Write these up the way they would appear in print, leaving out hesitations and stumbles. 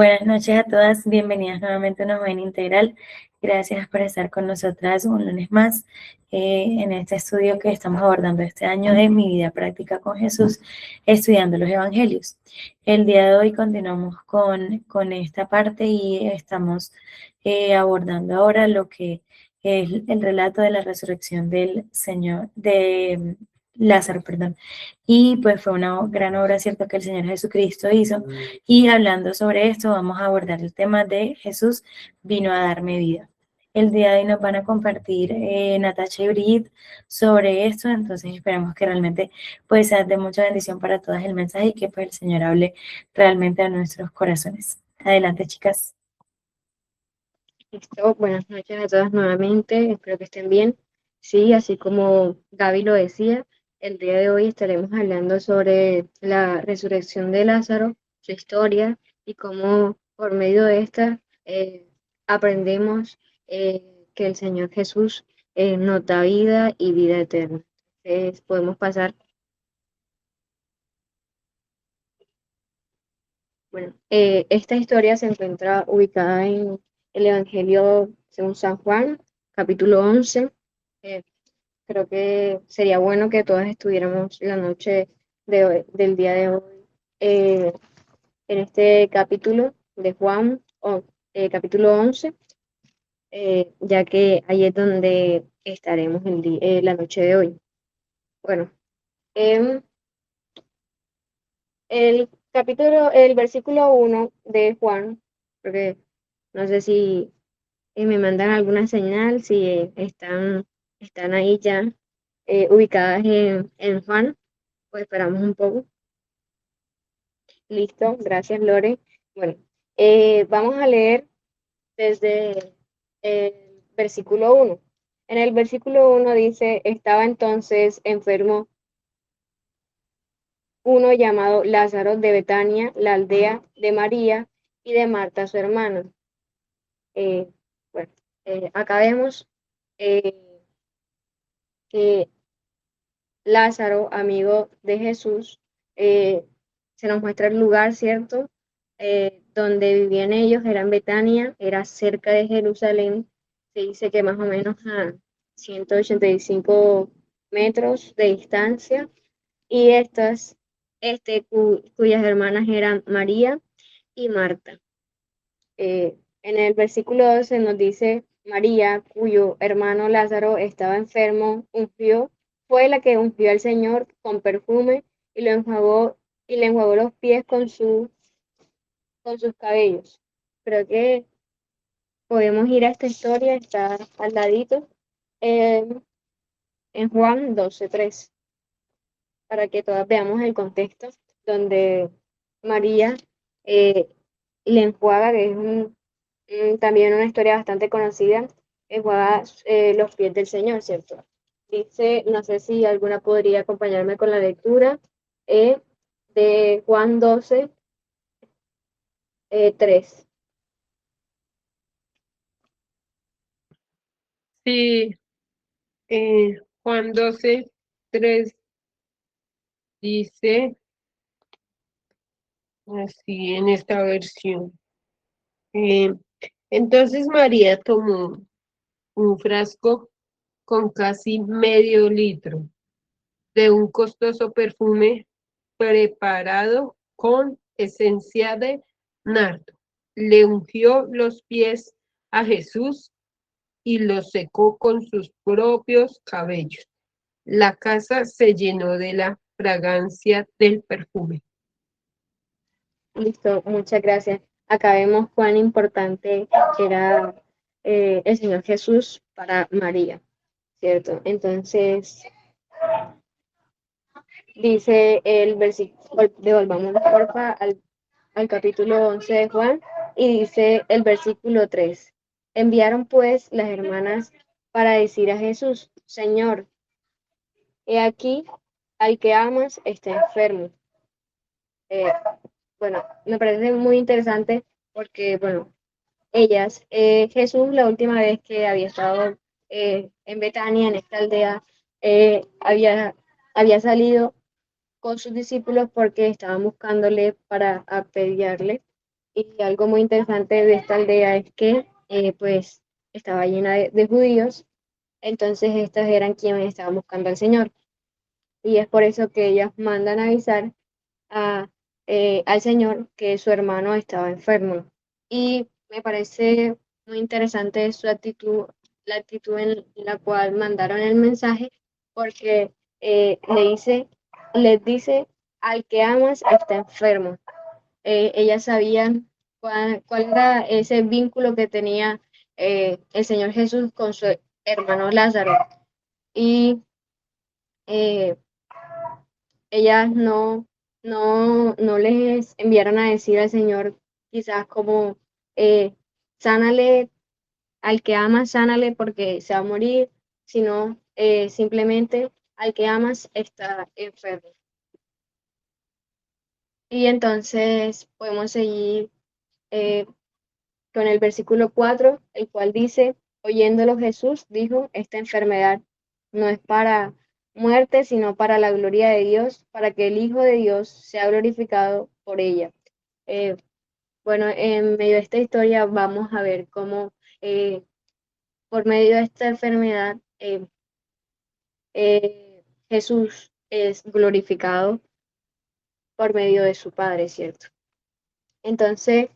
Buenas noches a todas, bienvenidas nuevamente a una joven integral. Gracias por estar con nosotras un lunes más en este estudio que estamos abordando este año de mi vida práctica con Jesús, estudiando los evangelios. El día de hoy continuamos con esta parte y estamos abordando ahora lo que es el relato de la resurrección del Señor, de Lázaro, perdón. Y pues fue una gran obra, ¿cierto?, que el Señor Jesucristo hizo. Y hablando sobre esto, vamos a abordar el tema de Jesús vino a darme vida. El día de hoy nos van a compartir Natacha y Brigitte sobre esto, entonces esperamos que realmente pues sea de mucha bendición para todas el mensaje y que pues el Señor hable realmente a nuestros corazones. Adelante, chicas. Listo, buenas noches a todas nuevamente, espero que estén bien. Sí, así como Gaby lo decía, el día de hoy estaremos hablando sobre la resurrección de Lázaro, su historia y cómo por medio de esta aprendemos que el Señor Jesús nos da vida y vida eterna. Entonces, podemos pasar. Bueno, esta historia se encuentra ubicada en el Evangelio según San Juan, capítulo 11. Eh, Creo que sería bueno que todas estuviéramos la noche del día de hoy eh, en este capítulo de Juan, capítulo 11, ya que ahí es donde estaremos la noche de hoy. Bueno, em, el versículo 1 de Juan, porque no sé si me mandan alguna señal, si están ahí ya ubicadas en Juan, pues esperamos un poco. Listo, gracias Lore. Bueno, vamos a leer desde el versículo 1. En el versículo 1 dice, estaba entonces enfermo uno llamado Lázaro de Betania, la aldea de María y de Marta, su hermana. Eh, bueno, acá vemos eh, que Lázaro, amigo de Jesús, eh, se nos muestra el lugar, ¿cierto? Donde vivían ellos, era en Betania, era cerca de Jerusalén, se dice que más o menos a 185 metros de distancia, y cuyas hermanas eran María y Marta. En el versículo 12 nos dice, María, cuyo hermano Lázaro estaba enfermo, fue la que ungió al Señor con perfume y le enjuagó los pies con sus cabellos. Creo que podemos ir a esta historia, está al ladito, eh, en Juan 12:3, para que todas veamos el contexto donde María eh, le enjuaga, que es también una historia bastante conocida, enjuaga los pies del Señor, ¿cierto? Dice, no sé si alguna podría acompañarme con la lectura eh, de Juan 12, 3. Sí, Juan 12:3 dice así en esta versión. Eh, entonces María tomó un frasco con casi medio litro de un costoso perfume preparado con esencia de nardo. Le ungió los pies a Jesús y los secó con sus propios cabellos. La casa se llenó de la fragancia del perfume. Listo, muchas gracias. Acá vemos cuán importante era el Señor Jesús para María, ¿cierto? Entonces, dice el versículo, devolvámonos porfa al capítulo 11 de Juan, y dice el versículo 3. Enviaron pues las hermanas para decir a Jesús, Señor, he aquí, al que amas está enfermo. Eh, bueno, me parece muy interesante porque, bueno, Jesús la última vez que había estado en Betania, en esta aldea, había salido con sus discípulos porque estaban buscándole para apedrearle. Y algo muy interesante de esta aldea es que pues estaba llena de judíos, entonces estos eran quienes estaban buscando al Señor. Y es por eso que ellas mandan avisar a, al Señor que su hermano estaba enfermo. Y me parece muy interesante su actitud, la actitud en la cual mandaron el mensaje, porque les dice, al que amas está enfermo. Ellas sabían cuál era ese vínculo que tenía el Señor Jesús con su hermano Lázaro. Y eh, ellas no les enviaron a decir al Señor quizás como, sánale, al que amas, sánale porque se va a morir, sino simplemente al que amas está enfermo. Y entonces podemos seguir eh, con el versículo 4, el cual dice, oyéndolo Jesús dijo, esta enfermedad no es para muerte, sino para la gloria de Dios, para que el Hijo de Dios sea glorificado por ella. Eh, bueno, en medio de esta historia vamos a ver cómo por medio de esta enfermedad Jesús es glorificado por medio de su Padre, ¿cierto? Entonces,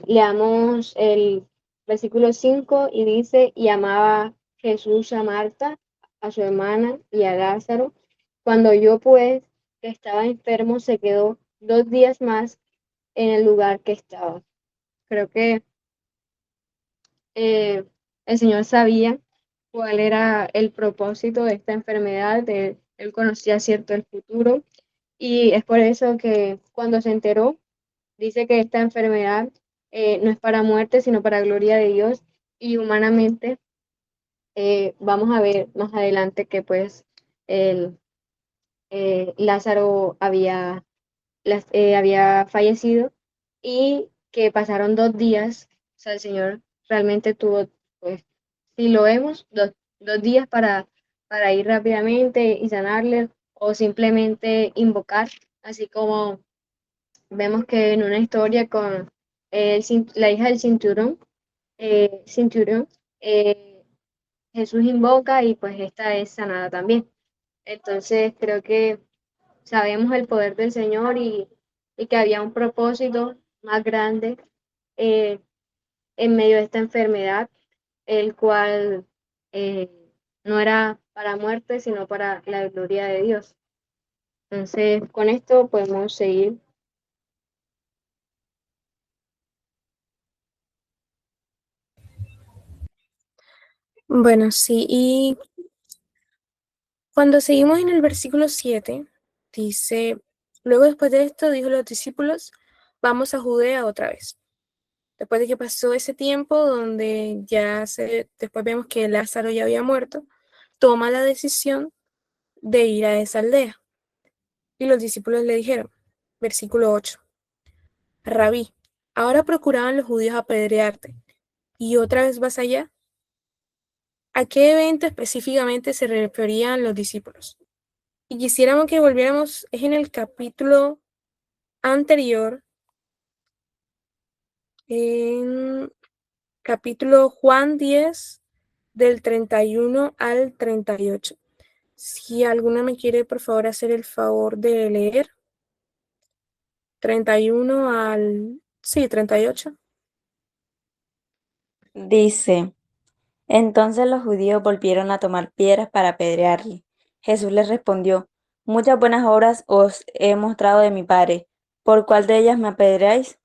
leamos el versículo 5 y dice, y amaba Jesús a Marta, a su hermana y a Lázaro. Cuando oyó pues que estaba enfermo, se quedó 2 días más en el lugar que estaba. Creo que eh, el Señor sabía cuál era el propósito de esta enfermedad, él conocía cierto el futuro y es por eso que cuando se enteró, dice que esta enfermedad no es para muerte, sino para gloria de Dios y humanamente vamos a ver más adelante que pues el, Lázaro había fallecido y que pasaron 2 días, o sea, el Señor realmente tuvo, pues, si lo vemos, 2 días para ir rápidamente y sanarle o simplemente invocar, así como vemos que en una historia con la hija del cinturón, eh, Jesús invoca y pues esta es sanada también. Entonces creo que sabemos el poder del Señor y que había un propósito más grande eh, en medio de esta enfermedad, el cual eh, no era para muerte, sino para la gloria de Dios. Entonces, con esto podemos seguir. Bueno, sí, y cuando seguimos en el versículo 7, dice, luego después de esto dijo a los discípulos, vamos a Judea otra vez. Después de que pasó ese tiempo donde después vemos que Lázaro ya había muerto, toma la decisión de ir a esa aldea. Y los discípulos le dijeron, versículo 8, Rabí, ahora procuraban los judíos apedrearte, ¿y otra vez vas allá? ¿A qué evento específicamente se referían los discípulos? Y quisiéramos que volviéramos, es en el capítulo anterior, en capítulo Juan 10, del 31 al 38. Si alguna me quiere, por favor, hacer el favor de leer. 31 al... Sí, 38. Dice, entonces los judíos volvieron a tomar piedras para apedrearle. Jesús les respondió, muchas buenas obras os he mostrado de mi Padre. ¿Por cuál de ellas me apedreáis?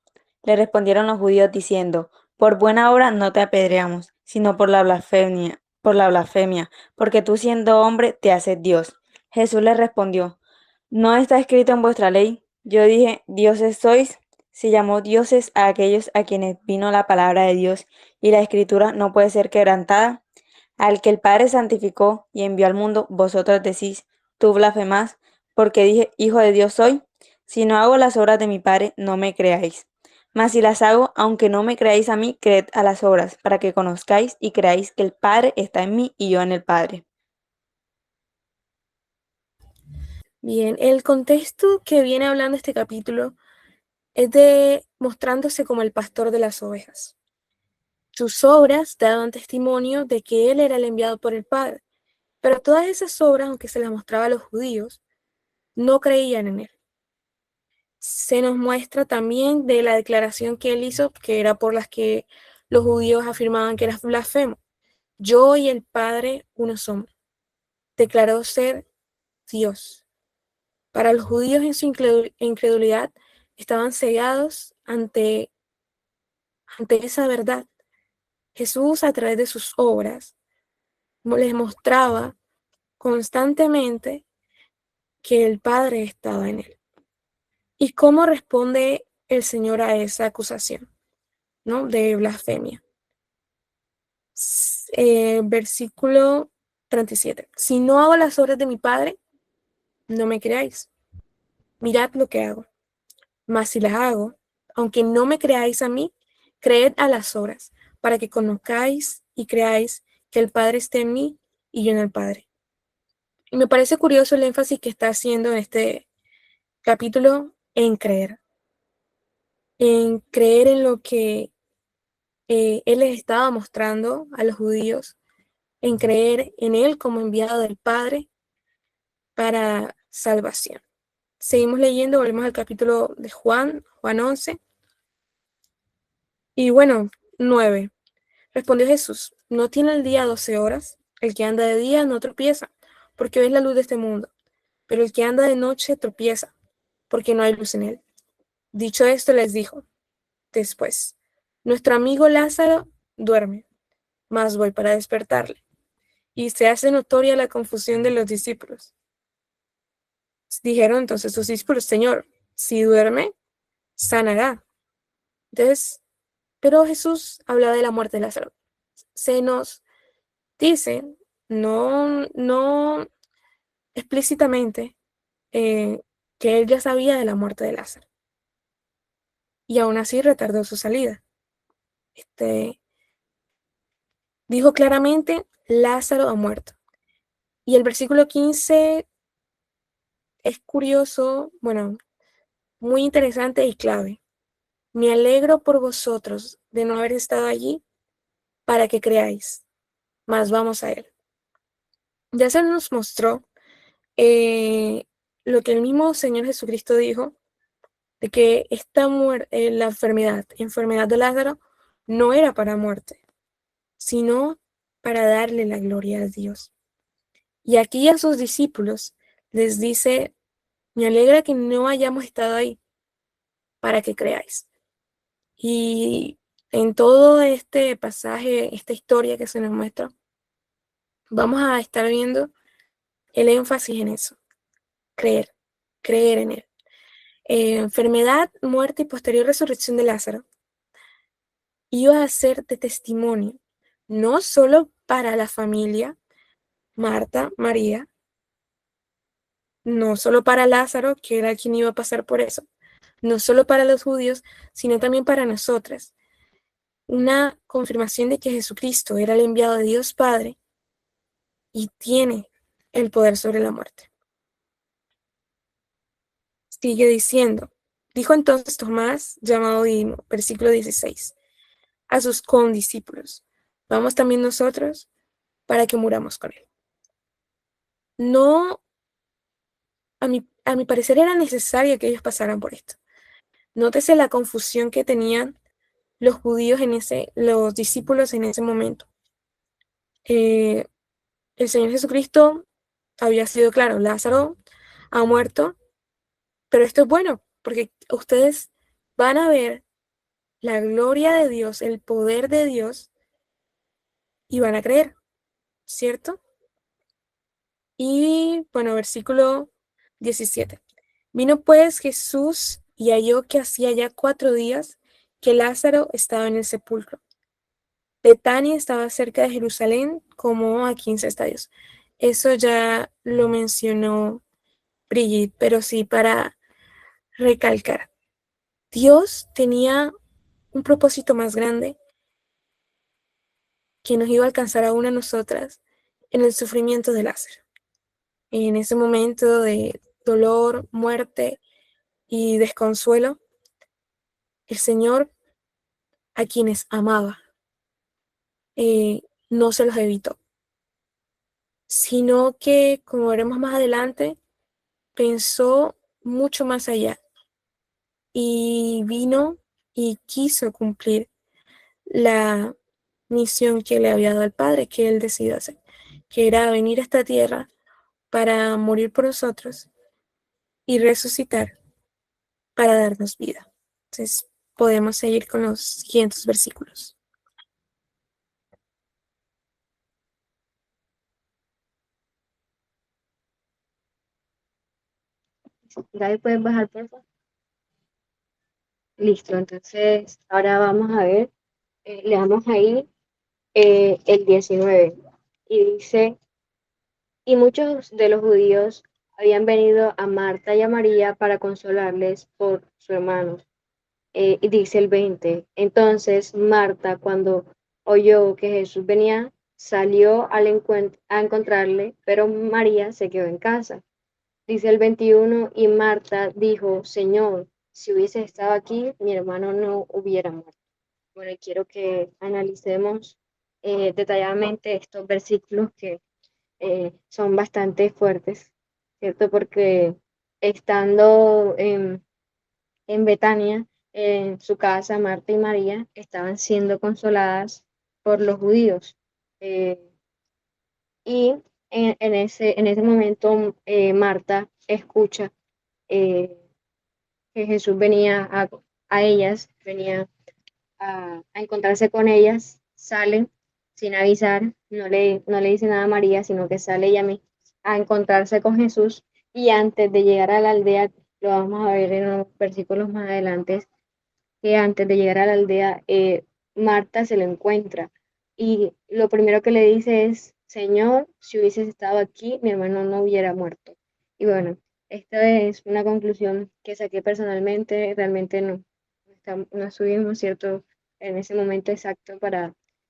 Le respondieron los judíos diciendo, por buena obra no te apedreamos, sino por la blasfemia, porque tú siendo hombre te haces Dios. Jesús les respondió, ¿no está escrito en vuestra ley? Yo dije, dioses sois. Se llamó dioses a aquellos a quienes vino la palabra de Dios, y la escritura no puede ser quebrantada. Al que el Padre santificó y envió al mundo, vosotros decís, tú blasfemás, porque dije, hijo de Dios soy. Si no hago las obras de mi Padre, no me creáis. Mas si las hago, aunque no me creáis a mí, creed a las obras, para que conozcáis y creáis que el Padre está en mí y yo en el Padre. Bien, el contexto que viene hablando este capítulo es de mostrándose como el pastor de las ovejas. Sus obras daban testimonio de que él era el enviado por el Padre, pero todas esas obras, aunque se las mostraba a los judíos, no creían en él. Se nos muestra también de la declaración que él hizo, que era por las que los judíos afirmaban que era blasfemo. Yo y el Padre uno somos. Declaró ser Dios. Para los judíos en su incredulidad estaban cegados ante esa verdad. Jesús, a través de sus obras, les mostraba constantemente que el Padre estaba en él. ¿Y cómo responde el Señor a esa acusación, ¿no?, de blasfemia? Versículo 37. Si no hago las obras de mi Padre, no me creáis. Mirad lo que hago. Mas si las hago, aunque no me creáis a mí, creed a las obras, para que conozcáis y creáis que el Padre esté en mí y yo en el Padre. Y me parece curioso el énfasis que está haciendo en este capítulo en creer en lo que Él les estaba mostrando a los judíos, en creer en Él como enviado del Padre para salvación. Seguimos leyendo, volvemos al capítulo de Juan 11. Y bueno, 9. Respondió Jesús: ¿no tiene el día 12 horas? El que anda de día no tropieza, porque hoy es la luz de este mundo. Pero el que anda de noche tropieza, porque no hay luz en él. Dicho esto, les dijo después: nuestro amigo Lázaro duerme, mas voy para despertarle. Y se hace notoria la confusión de los discípulos. Dijeron entonces sus discípulos: Señor, si duerme, sanará. Entonces, pero Jesús habla de la muerte de Lázaro. Se nos dice, no explícitamente, que él ya sabía de la muerte de Lázaro. Y aún así retardó su salida. Dijo claramente: Lázaro ha muerto. Y el versículo 15 es curioso, bueno, muy interesante y clave. Me alegro por vosotros de no haber estado allí para que creáis, mas vamos a él. Ya se nos mostró lo que el mismo Señor Jesucristo dijo, de que esta la enfermedad de Lázaro, no era para muerte, sino para darle la gloria a Dios. Y aquí a sus discípulos les dice: me alegra que no hayamos estado ahí para que creáis. Y en todo este pasaje, esta historia que se nos muestra, vamos a estar viendo el énfasis en eso: creer en él. Enfermedad, muerte y posterior resurrección de Lázaro iba a ser de testimonio, no solo para la familia, Marta, María, no solo para Lázaro, que era quien iba a pasar por eso, no solo para los judíos, sino también para nosotras. Una confirmación de que Jesucristo era el enviado de Dios Padre y tiene el poder sobre la muerte. Sigue diciendo: dijo entonces Tomás, llamado Didimo, versículo 16, a sus condiscípulos: vamos también nosotros para que muramos con él. No, a mi parecer era necesario que ellos pasaran por esto. Nótese la confusión que tenían los judíos los discípulos en ese momento. El Señor Jesucristo había sido claro: Lázaro ha muerto, pero esto es bueno, porque ustedes van a ver la gloria de Dios, el poder de Dios, y van a creer, ¿cierto? Y bueno, versículo 17. Vino pues Jesús y halló que hacía ya 4 días que Lázaro estaba en el sepulcro. Betania estaba cerca de Jerusalén, como a 15 estadios. Eso ya lo mencionó Brigitte, pero sí para recalcar. Dios tenía un propósito más grande que nos iba a alcanzar aún a nosotras en el sufrimiento de Lázaro. En ese momento de dolor, muerte y desconsuelo, el Señor, a quienes amaba, no se los evitó, sino que, como veremos más adelante, pensó mucho más allá y vino y quiso cumplir la misión que le había dado el Padre, que él decidió hacer, que era venir a esta tierra para morir por nosotros y resucitar para darnos vida. Entonces, podemos seguir con los siguientes versículos. Gaby, ¿puedes bajar, por favor? Listo, entonces ahora vamos a ver, leamos ahí el 19 y dice, y muchos de los judíos habían venido a Marta y a María para consolarles por su hermano. Y dice el 20, entonces Marta, cuando oyó que Jesús venía, salió a encontrarle, pero María se quedó en casa. Dice el 21, y Marta dijo, Señor, si hubiese estado aquí, mi hermano no hubiera muerto. Bueno, y quiero que analicemos detalladamente estos versículos que son bastante fuertes, ¿cierto? Porque estando en Betania, en su casa, Marta y María estaban siendo consoladas por los judíos. Eh, y en ese momento Marta escucha eh, que Jesús venía a ellas, venía a encontrarse con ellas, sale sin avisar, no le dice nada a María, sino que sale ella misma a encontrarse con Jesús y antes de llegar a la aldea, lo vamos a ver en los versículos más adelante, que antes de llegar a la aldea, Marta se lo encuentra y lo primero que le dice es, Señor, si hubieses estado aquí, mi hermano no hubiera muerto. Y bueno, esta es una conclusión que saqué personalmente, realmente no estuvimos, ¿cierto?, en ese momento exacto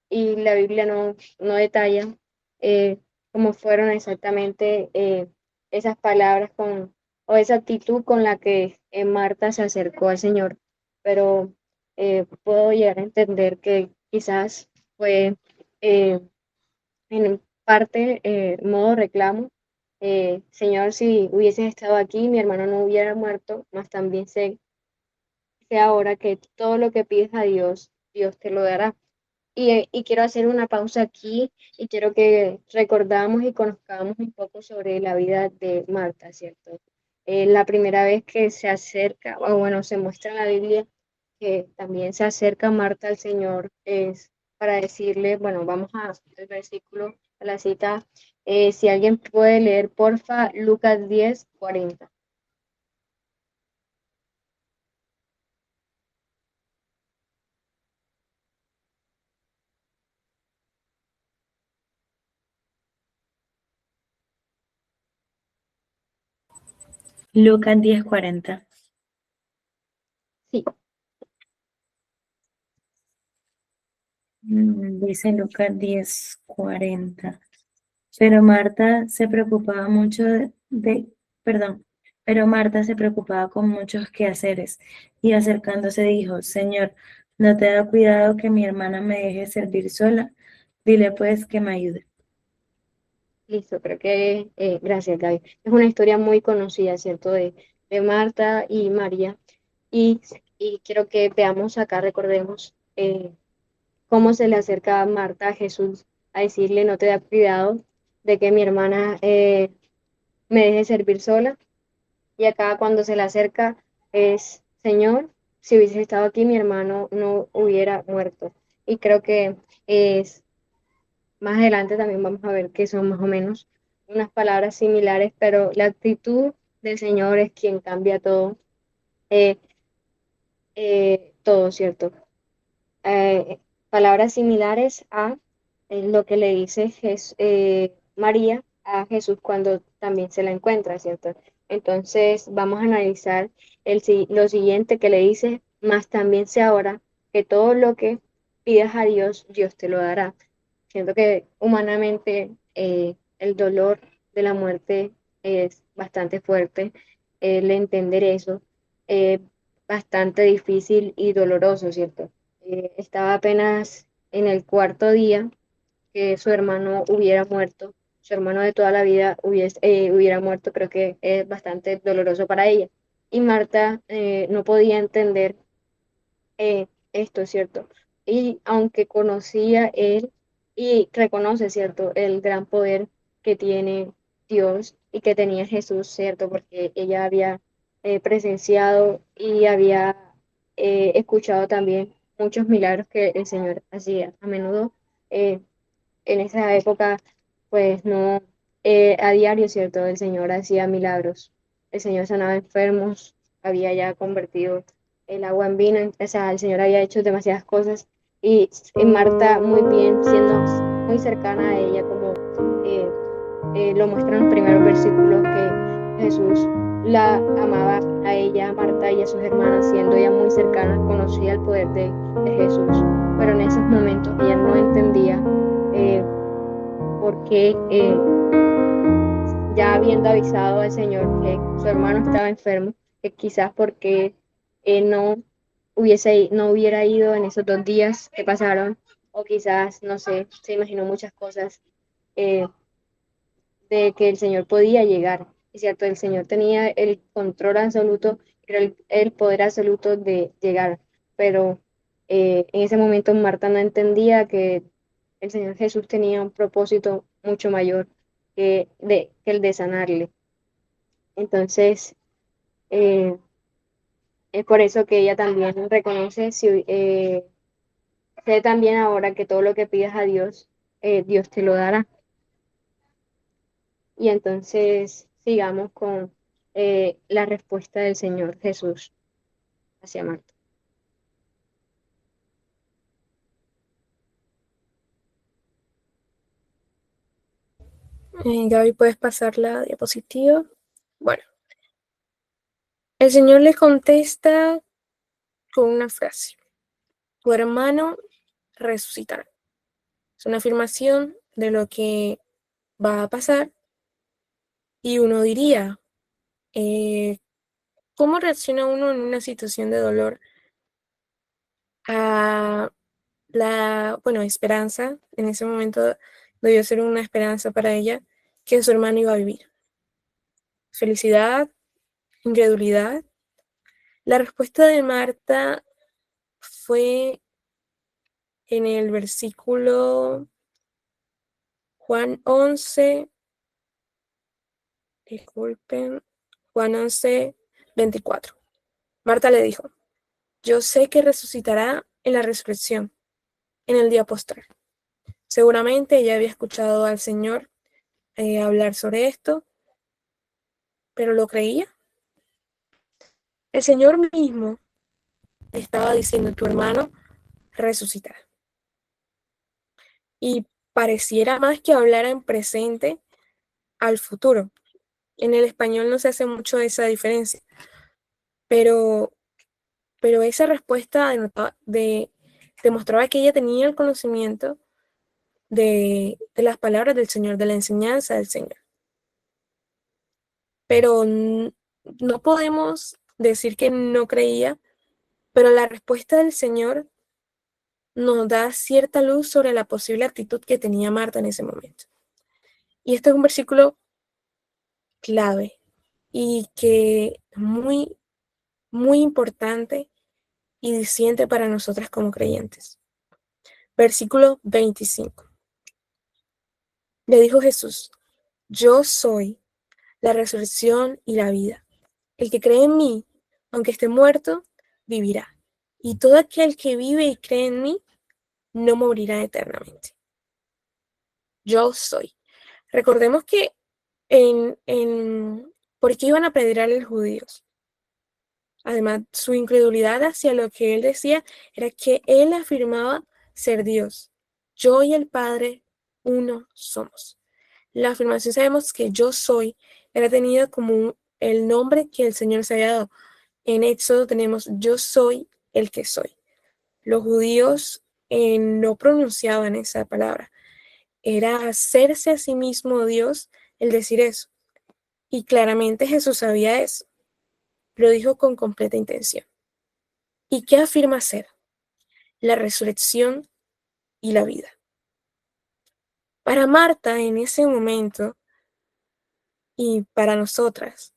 y la Biblia no detalla eh, cómo fueron exactamente esas palabras o esa actitud con la que Marta se acercó al Señor, pero puedo llegar a entender que quizás fue eh, en parte modo reclamo. Señor, si hubieses estado aquí, mi hermano no hubiera muerto, mas también sé ahora que todo lo que pides a Dios, Dios te lo dará. Y quiero hacer una pausa aquí y quiero que recordamos y conozcamos un poco sobre la vida de Marta, ¿cierto? La primera vez que se acerca, o bueno, se muestra en la Biblia que también se acerca Marta al Señor es para decirle, bueno, vamos al versículo, a la cita, si alguien puede leer, porfa, Lucas 10:40. Lucas 10:40. Sí, Dice Lucas 10:40. Pero Marta se preocupaba mucho perdón, pero Marta se preocupaba con muchos quehaceres y acercándose dijo, Señor, ¿no te da cuidado que mi hermana me deje servir sola? Dile pues que me ayude. listo, creo que, gracias, Gaby. Es una historia muy conocida, ¿cierto? De Marta y María. Y, y quiero que veamos acá, recordemos cómo se le acerca a Marta a Jesús a decirle, no te da cuidado de que mi hermana me deje servir sola. Y acá cuando se le acerca es, Señor, si hubiese estado aquí, mi hermano no hubiera muerto. Y creo que es más adelante también vamos a ver que son más o menos unas palabras similares, pero la actitud del Señor es quien cambia todo, eh, todo, ¿cierto? Eh, palabras similares a lo que le dice María a Jesús cuando también se la encuentra, ¿cierto? Entonces vamos a analizar lo siguiente que le dice, más también sé ahora que todo lo que pidas a Dios, Dios te lo dará. Siento que humanamente el dolor de la muerte es bastante fuerte el entender eso, bastante difícil y doloroso, ¿cierto? Estaba apenas en el cuarto día que su hermano hubiera muerto, su hermano de toda la vida hubiera muerto, creo que es bastante doloroso para ella. Y Marta no podía entender esto, ¿cierto? Y aunque conocía él y reconoce, ¿cierto?, el gran poder que tiene Dios y que tenía Jesús, ¿cierto? Porque ella había presenciado y había escuchado también muchos milagros que el Señor hacía. A menudo en esa época, pues no, a diario, ¿cierto? El Señor hacía milagros. El Señor sanaba enfermos, había ya convertido el agua en vino, o sea, el Señor había hecho demasiadas cosas y Marta muy bien, siendo muy cercana a ella, como eh, lo muestran los primeros versículos que Jesús la amaba a ella, a Marta y a sus hermanas, siendo ella muy cercana, conocía el poder de Jesús, pero en esos momentos ella no entendía eh, por qué, ya habiendo avisado al Señor que su hermano estaba enfermo, que quizás porque no hubiera ido en esos 2 días que pasaron, o quizás, no sé, se imaginó muchas cosas eh, de que el Señor podía llegar. Es cierto, el Señor tenía el control absoluto, era el poder absoluto de llegar, pero en ese momento Marta no entendía que el Señor Jesús tenía un propósito mucho mayor que el de sanarle. Entonces, eh, es por eso que ella también reconoce, sé también ahora que todo lo que pidas a Dios, Dios te lo dará. Y entonces sigamos con la respuesta del Señor Jesús hacia Marta. Gaby, ¿puedes pasar la diapositiva? Bueno, el Señor le contesta con una frase: tu hermano resucitará. Es una afirmación de lo que va a pasar y uno diría, ¿cómo reacciona uno en una situación de dolor a esperanza? En ese momento debió ser una esperanza para ella que su hermano iba a vivir. Felicidad, incredulidad. La respuesta de Marta fue en el versículo Juan 11, Juan 11, 24. Marta le dijo: yo sé que resucitará en la resurrección, en el día postrer. Seguramente ella había escuchado al Señor hablar sobre esto, pero ¿lo creía? El Señor mismo estaba diciendo: tu hermano resucitará. Y pareciera más que hablara en presente al futuro. En el español no se hace mucho esa diferencia, pero esa respuesta demostraba que ella tenía el conocimiento de las palabras del Señor, de la enseñanza del Señor. Pero no podemos decir que no creía, pero la respuesta del Señor nos da cierta luz sobre la posible actitud que tenía Marta en ese momento. Y este es un versículo clave y que es muy, muy importante y diciente para nosotras como creyentes. Versículo 25. Le dijo Jesús: yo soy la resurrección y la vida. El que cree en mí, aunque esté muerto, vivirá. Y todo aquel que vive y cree en mí, no morirá eternamente. Yo soy. Recordemos que ¿por qué iban a apedrear a los judíos? Además, su incredulidad hacia lo que él decía era que él afirmaba ser Dios. Yo y el Padre uno somos. La afirmación, sabemos que yo soy, era tenida como el nombre que el Señor se había dado. En Éxodo tenemos: yo soy el que soy. Los judíos no pronunciaban esa palabra. Era hacerse a sí mismo Dios el decir eso. Y claramente Jesús sabía eso. lo dijo con completa intención. ¿Y qué afirma ser? La resurrección y la vida. Para Marta en ese momento y para nosotras,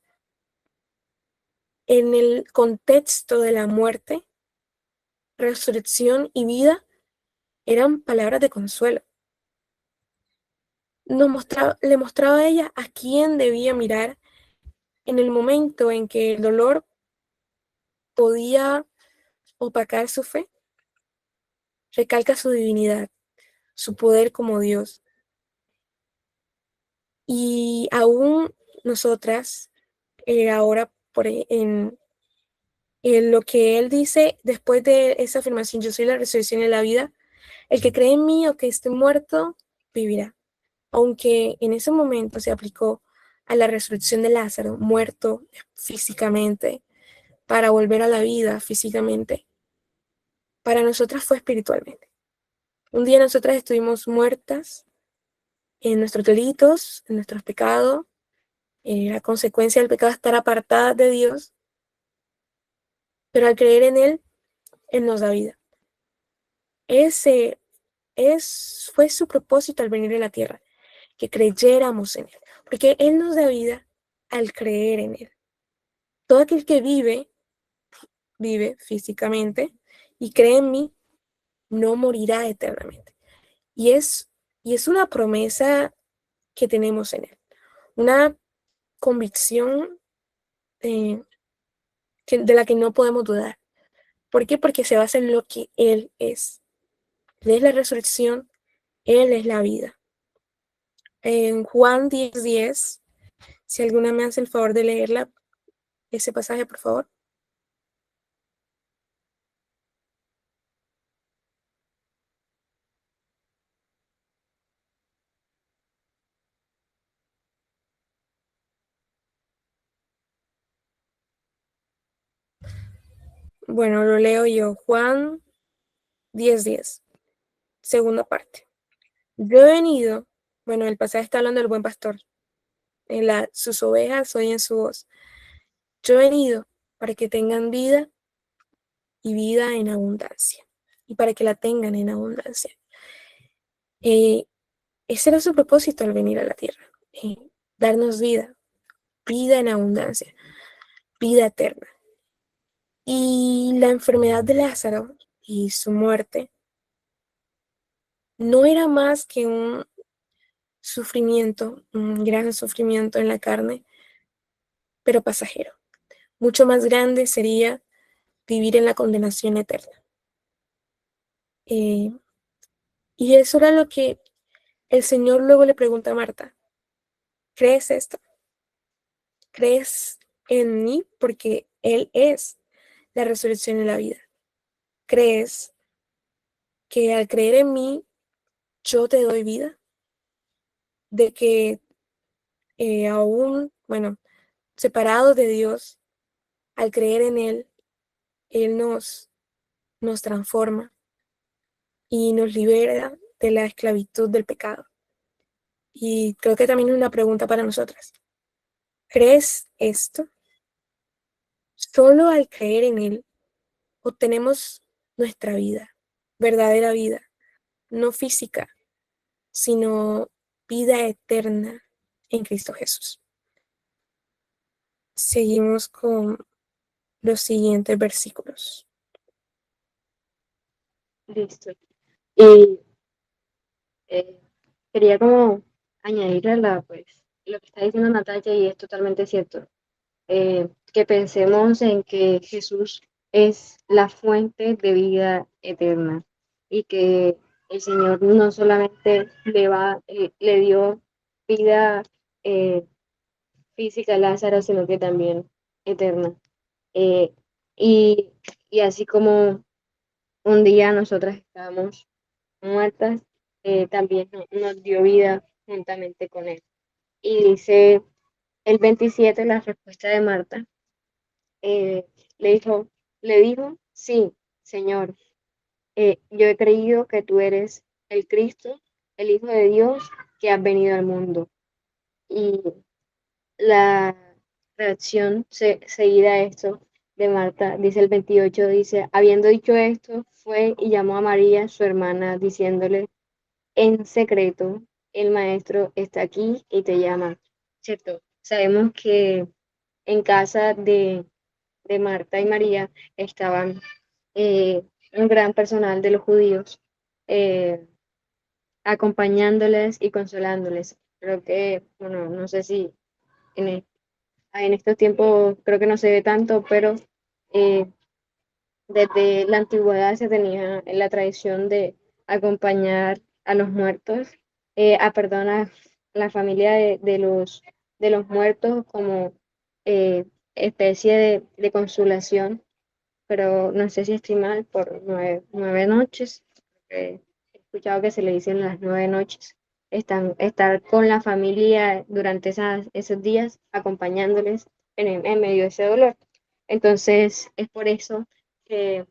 en el contexto de la muerte, resurrección y vida eran palabras de consuelo. Le mostraba a ella a quién debía mirar en el momento en que el dolor podía opacar su fe. Recalca su divinidad, su poder como Dios. Y aún nosotras, ahora en lo que él dice después de esa afirmación, yo soy la resurrección y la vida, el que cree en mí, aunque esté muerto, vivirá. Aunque en ese momento se aplicó a la resurrección de Lázaro, muerto físicamente, para volver a la vida físicamente, para nosotras fue espiritualmente. Un día nosotras estuvimos muertas en nuestros delitos, en nuestros pecados, la consecuencia del pecado es estar apartada de Dios, pero al creer en Él nos da vida. Ese fue su propósito al venir a la tierra, que creyéramos en Él, porque Él nos da vida al creer en Él. Todo aquel que vive físicamente y cree en mí, no morirá eternamente. Y es una promesa que tenemos en Él, una convicción de la que no podemos dudar. ¿Por qué? Porque se basa en lo que Él es. Él es la resurrección, Él es la vida. En Juan 10:10, si alguna me hace el favor de leerla, ese pasaje, por favor. Bueno, lo leo yo. Juan 10:10, segunda parte. Yo he venido, bueno, el pasaje está hablando del buen pastor. Sus ovejas oyen su voz. Yo he venido para que tengan vida y vida en abundancia. Y para que la tengan en abundancia. Ese era su propósito al venir a la tierra. Darnos vida en abundancia, vida eterna. Y la enfermedad de Lázaro y su muerte no era más que un sufrimiento, un gran sufrimiento en la carne, pero pasajero. Mucho más grande sería vivir en la condenación eterna. Y eso era lo que el Señor luego le pregunta a Marta: ¿crees esto? ¿Crees en mí? Porque Él es la resurrección y la vida. ¿Crees que al creer en mí yo te doy vida? De que aún, bueno, separados de Dios, al creer en Él nos transforma y nos libera de la esclavitud del pecado. Y creo que también es una pregunta para nosotras. ¿Crees esto? Solo al creer en Él obtenemos nuestra vida, verdadera vida, no física, sino vida eterna en Cristo Jesús. Seguimos con los siguientes versículos. Listo. Y quería como añadirle pues, lo que está diciendo Natalia, y es totalmente cierto. Que pensemos en que Jesús es la fuente de vida eterna y que el Señor no solamente le dio vida física a Lázaro, sino que también eterna. Eh, y, y así como un día nosotras estábamos muertas, también nos dio vida juntamente con Él. Y dice el 27, la respuesta de Marta, eh, le dijo, sí, Señor, yo he creído que tú eres el Cristo, el Hijo de Dios, que has venido al mundo. Y la, reacción seguida a esto de Marta. Dice el 28, dice, habiendo dicho esto, fue y llamó a María, su hermana, diciéndole en secreto, el maestro está aquí y te llama. ¿Cierto? Sabemos que en casa de Marta y María estaban un gran personal de los judíos acompañándoles y consolándoles. Creo que, bueno, no sé si en, en estos tiempos creo que no se ve tanto, pero eh, desde la antigüedad se tenía la tradición de acompañar a los muertos, perdón, a la familia de los muertos como eh, especie de consolación, pero no sé si estoy mal, por 9 noches. He escuchado que se le dicen las 9 noches. Estar con la familia durante esos días, acompañándoles en medio de ese dolor. Entonces, es por eso que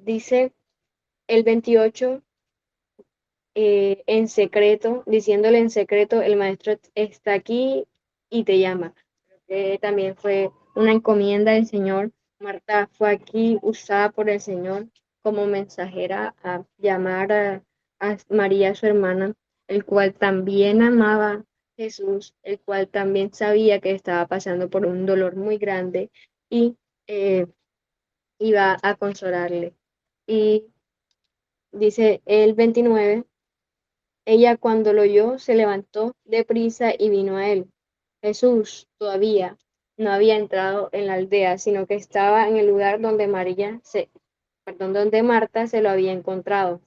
dice el 28 en secreto, diciéndole en secreto, el maestro está aquí y te llama. También fue una encomienda del Señor. Marta fue aquí usada por el Señor como mensajera a llamar a María, su hermana, el cual también amaba a Jesús, el cual también sabía que estaba pasando por un dolor muy grande y eh, iba a consolarle. Y dice el 29, ella cuando lo oyó se levantó deprisa y vino a él. Jesús todavía no había entrado en la aldea, sino que estaba en el lugar donde donde Marta se lo había encontrado.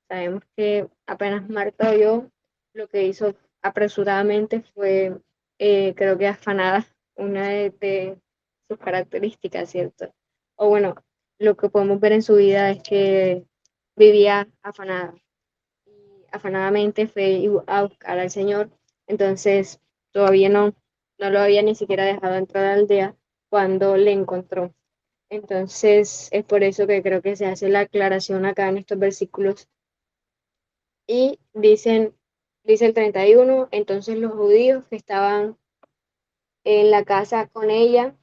Sabemos que apenas Marta oyó, lo que hizo apresuradamente fue, creo que afanada, una de sus características, ¿cierto? O bueno, lo que podemos ver en su vida es que vivía afanada y afanadamente fue a buscar al Señor. Entonces, todavía no lo había ni siquiera dejado entrar a la aldea cuando le encontró. Entonces, es por eso que creo que se hace la aclaración acá en estos versículos. Y dice el 31, entonces los judíos que estaban en la casa con ella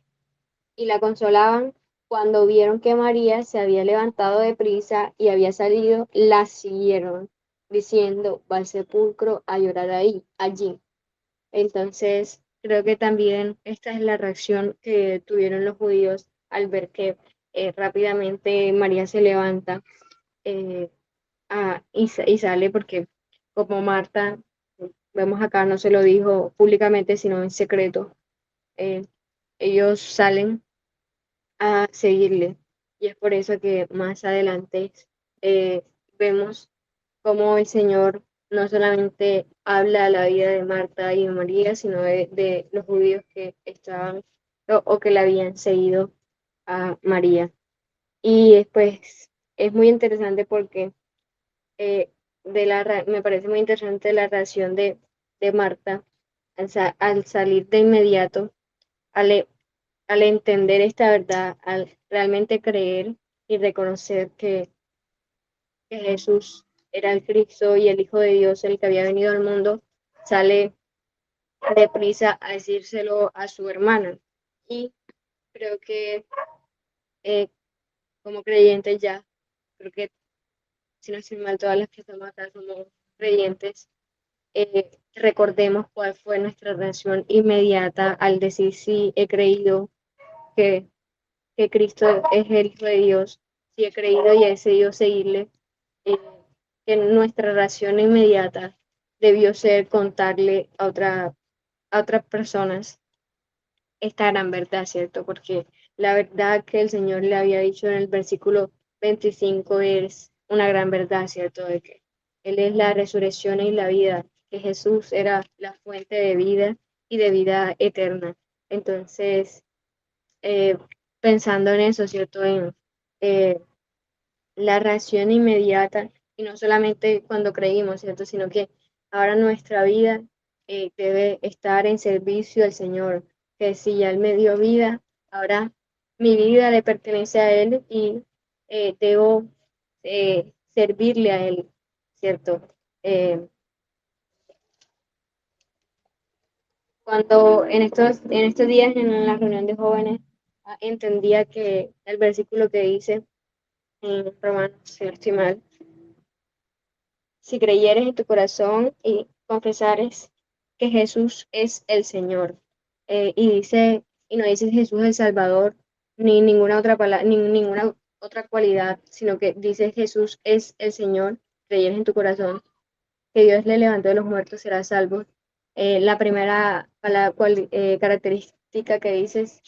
y la consolaban, cuando vieron que María se había levantado de prisa y había salido, la siguieron, diciendo, va al sepulcro a llorar allí. Entonces, creo que también esta es la reacción que tuvieron los judíos al ver que rápidamente María se levanta eh, y sale, porque como Marta, vemos acá, no se lo dijo públicamente, sino en secreto, eh, ellos salen a seguirle. Y es por eso que más adelante eh, vemos cómo el Señor no solamente habla a la vida de Marta y de María, sino de los judíos que estaban o que la habían seguido a María. Y después es muy interesante porque eh, me parece muy interesante la reacción de Marta al salir de inmediato, al, al entender esta verdad, al realmente creer y reconocer que Jesús era el Cristo y el Hijo de Dios, el que había venido al mundo, sale deprisa a decírselo a su hermana. Y creo que eh, como creyentes ya, creo que si no estoy mal, todas las que estamos acá somos creyentes, recordemos cuál fue nuestra reacción inmediata al decir sí, he creído que, que Cristo es el Hijo de Dios, sí he creído y he decidido seguirle, eh, que nuestra reacción inmediata debió ser contarle a otras personas esta gran verdad, ¿cierto? Porque la verdad que el Señor le había dicho en el versículo 25 es una gran verdad, ¿cierto? De que Él es la resurrección y la vida, que Jesús era la fuente de vida y de vida eterna. Entonces, eh, pensando en eso, ¿cierto? En eh, la reacción inmediata, y no solamente cuando creímos, ¿cierto? Sino que ahora nuestra vida debe estar en servicio al Señor, que si ya Él me dio vida, ahora mi vida le pertenece a Él y debo servirle a Él, ¿cierto? Eh, Cuando en estos días en la reunión de jóvenes entendía que el versículo que dice en Romanos, si no estoy mal, si creyeres en tu corazón y confesares que Jesús es el Señor, y dice, y no dice Jesús el Salvador, ni ninguna otra palabra, ni ninguna otra cualidad, sino que dice Jesús es el Señor, creyeres en tu corazón, que Dios le levantó de los muertos, serás salvo. La primera característica que dices,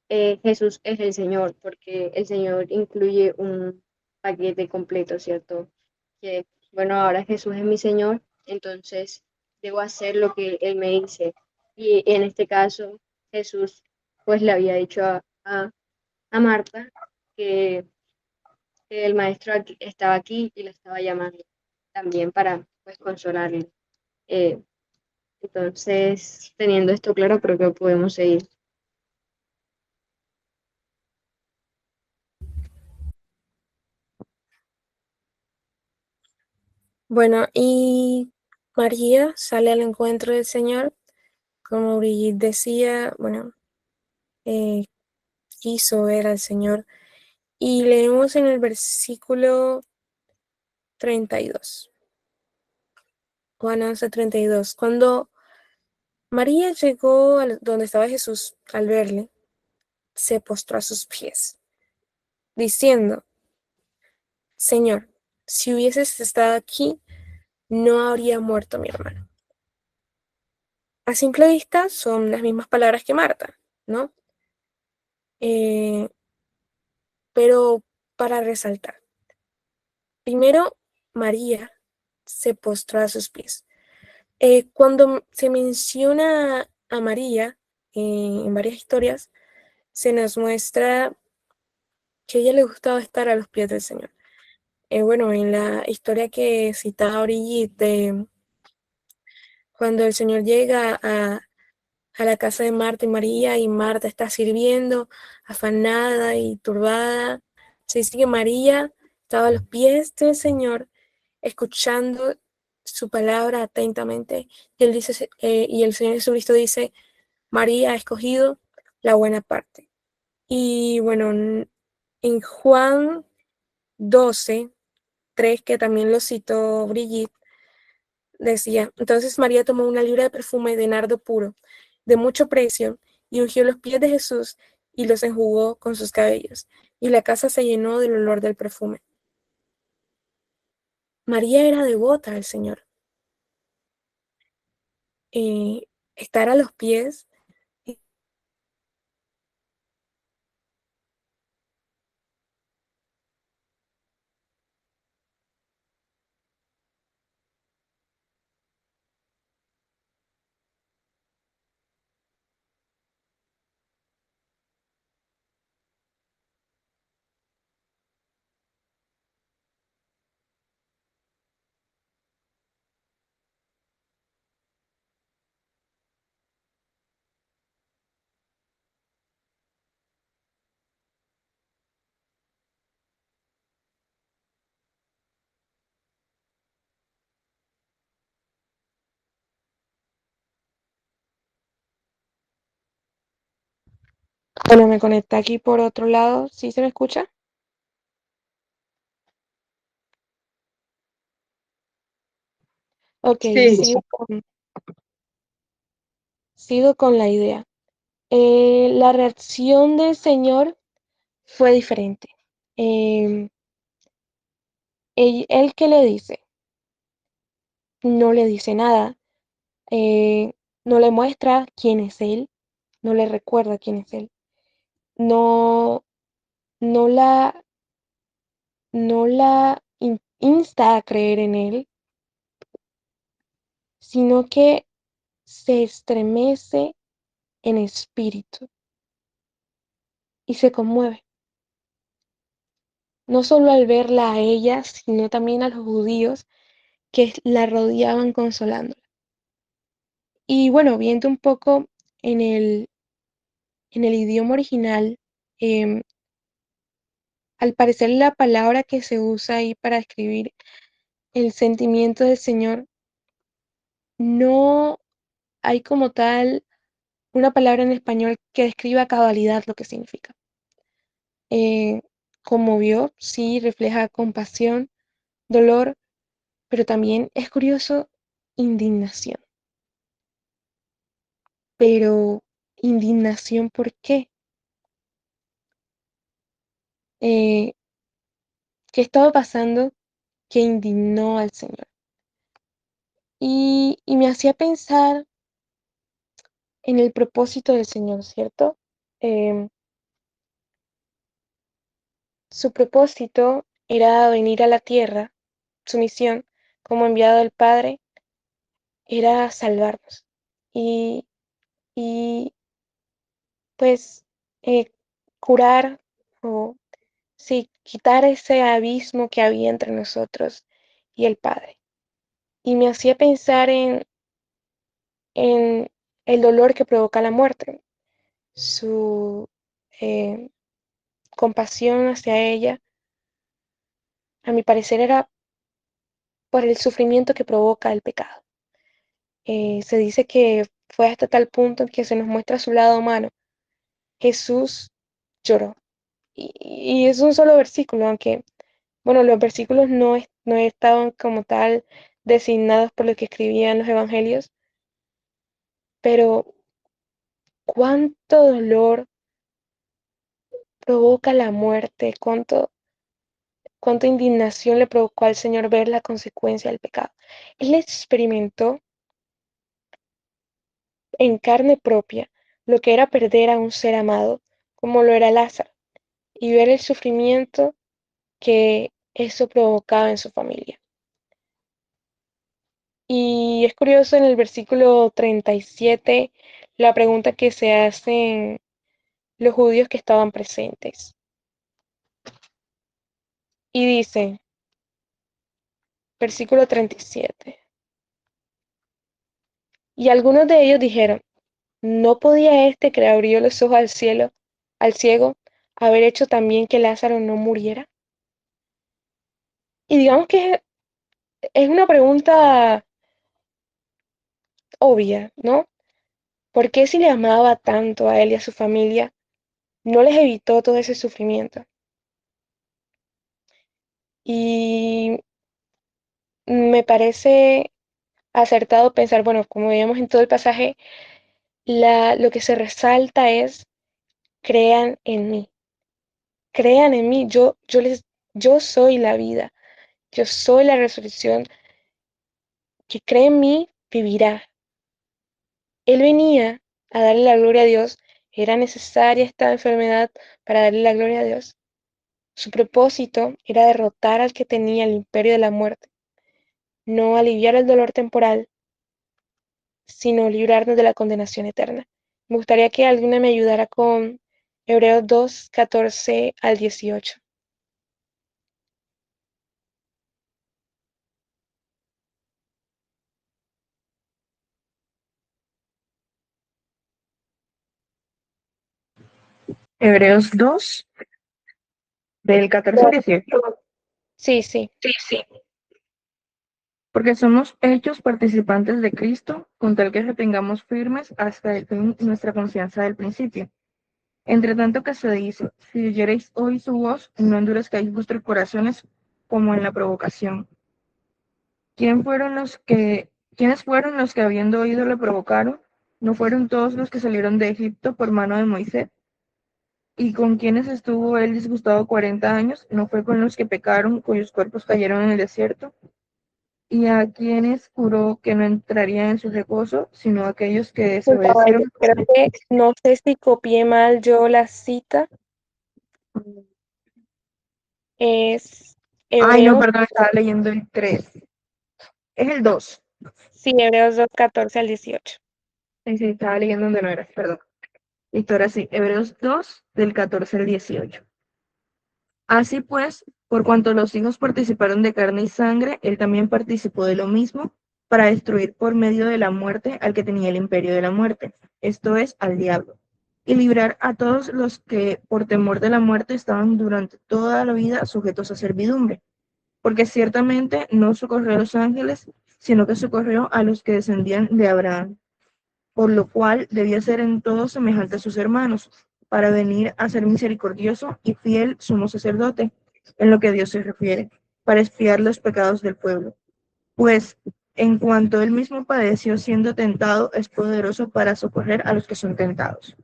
Jesús es el Señor, porque el Señor incluye un paquete completo, ¿cierto? Que, bueno, ahora Jesús es mi Señor, entonces debo hacer lo que Él me dice. Y en este caso, Jesús pues le había dicho a Marta que el maestro estaba aquí y la estaba llamando también para pues consolarle. Eh, entonces, teniendo esto claro, creo que podemos seguir. Bueno, y María sale al encuentro del Señor, como Brigitte decía, bueno, quiso ver al Señor. Y leemos en el versículo 32, Juan 11:32, cuando María llegó a donde estaba Jesús, al verle, se postró a sus pies, diciendo, Señor, si hubieses estado aquí, no habría muerto mi hermano. A simple vista son las mismas palabras que Marta, ¿no? Pero para resaltar, primero, María se postró a sus pies. Cuando se menciona a María en varias historias, se nos muestra que a ella le gustaba estar a los pies del Señor. Bueno, en la historia que citaba Brigitte, cuando el Señor llega a la casa de Marta y María y Marta está sirviendo, afanada y turbada, se dice que María estaba a los pies del Señor, escuchando su palabra atentamente. Y, él dice, y el Señor Jesucristo dice, María ha escogido la buena parte. Y bueno, en Juan 12:3, que también lo citó Brigitte, decía, entonces María tomó una libra de perfume de nardo puro, de mucho precio, y ungió los pies de Jesús y los enjugó con sus cabellos, y la casa se llenó del olor del perfume. María era devota al Señor. Estar a los pies. Bueno, me conecté aquí por otro lado. ¿Sí se me escucha? Ok, Sí, sigo con la idea. La reacción del Señor fue diferente. Él ¿qué le dice? No le dice nada. No le muestra quién es Él. No le recuerda quién es Él. No, no la, no la insta a creer en Él, sino que se estremece en espíritu y se conmueve. No solo al verla a ella, sino también a los judíos que la rodeaban consolándola. Y bueno, viendo un poco en el idioma original, em, al parecer la palabra que se usa ahí para escribir el sentimiento del Señor, no hay como tal una palabra en español que describa a cabalidad lo que significa. Conmovió, sí, refleja compasión, dolor, pero también es curioso, indignación. Pero, indignación, ¿por qué? ¿Qué estaba pasando que indignó al Señor? Y me hacía pensar en el propósito del Señor, ¿cierto? Su propósito era venir a la tierra, su misión como enviado del Padre era salvarnos. Y, y pues curar o sí, quitar ese abismo que había entre nosotros y el Padre. Y me hacía pensar en el dolor que provoca la muerte, su eh, compasión hacia ella, a mi parecer era por el sufrimiento que provoca el pecado. Se dice que fue hasta tal punto en que se nos muestra su lado humano. Jesús lloró. Y es un solo versículo, aunque, bueno, los versículos no estaban como tal designados por lo que escribían los evangelios, pero cuánto dolor provoca la muerte, cuánta indignación le provocó al Señor ver la consecuencia del pecado. Él experimentó en carne propia lo que era perder a un ser amado, como lo era Lázaro, y ver el sufrimiento que eso provocaba en su familia. Y es curioso en el versículo 37 la pregunta que se hacen los judíos que estaban presentes. Y dice, versículo 37, y algunos de ellos dijeron, ¿no podía este que le abrió los ojos al cielo, al ciego, haber hecho también que Lázaro no muriera? Y digamos que es una pregunta obvia, ¿no? ¿Por qué si le amaba tanto a él y a su familia, no les evitó todo ese sufrimiento? Y me parece acertado pensar, bueno, como veíamos en todo el pasaje, lo que se resalta es, crean en mí, yo soy la vida, yo soy la resurrección, que cree en mí, vivirá. Él venía a darle la gloria a Dios, era necesaria esta enfermedad para darle la gloria a Dios. Su propósito era derrotar al que tenía el imperio de la muerte, no aliviar el dolor temporal, sino librarnos de la condenación eterna. Me gustaría que alguna me ayudara con Hebreos 2, 14 al 18. Hebreos 2, del 14 al 18. Sí, sí. Porque somos hechos participantes de Cristo, con tal que retengamos firmes hasta el fin nuestra confianza del principio. Entre tanto que se dice, si oyereis hoy su voz, no endurezcáis vuestros corazones como en la provocación. ¿Quiénes fueron los que habiendo oído le provocaron? ¿No fueron todos los que salieron de Egipto por mano de Moisés? ¿Y con quienes estuvo él disgustado 40 años? ¿No fue con los que pecaron, cuyos cuerpos cayeron en el desierto? ¿Y a quienes juró que no entrarían en su reposo, sino aquellos que desobedecieron? Creo que no sé si copié mal yo la cita. Es Ay, no, Hebreos, perdón, estaba leyendo el 3. Es el 2. sí, Hebreos 2, 14 al 18. Sí, sí, estaba leyendo donde no era, perdón. Listo, ahora sí, Hebreos 2, del 14 al 18. Así pues, por cuanto los hijos participaron de carne y sangre, él también participó de lo mismo para destruir por medio de la muerte al que tenía el imperio de la muerte, esto es, al diablo, y librar a todos los que por temor de la muerte estaban durante toda la vida sujetos a servidumbre, porque ciertamente no socorrió a los ángeles, sino que socorrió a los que descendían de Abraham. por lo cual debía ser en todo semejante a sus hermanos, para venir a ser misericordioso y fiel sumo sacerdote, en lo que a Dios se refiere, para expiar los pecados del pueblo. Pues, en cuanto él mismo padeció siendo tentado, es poderoso para socorrer a los que son tentados.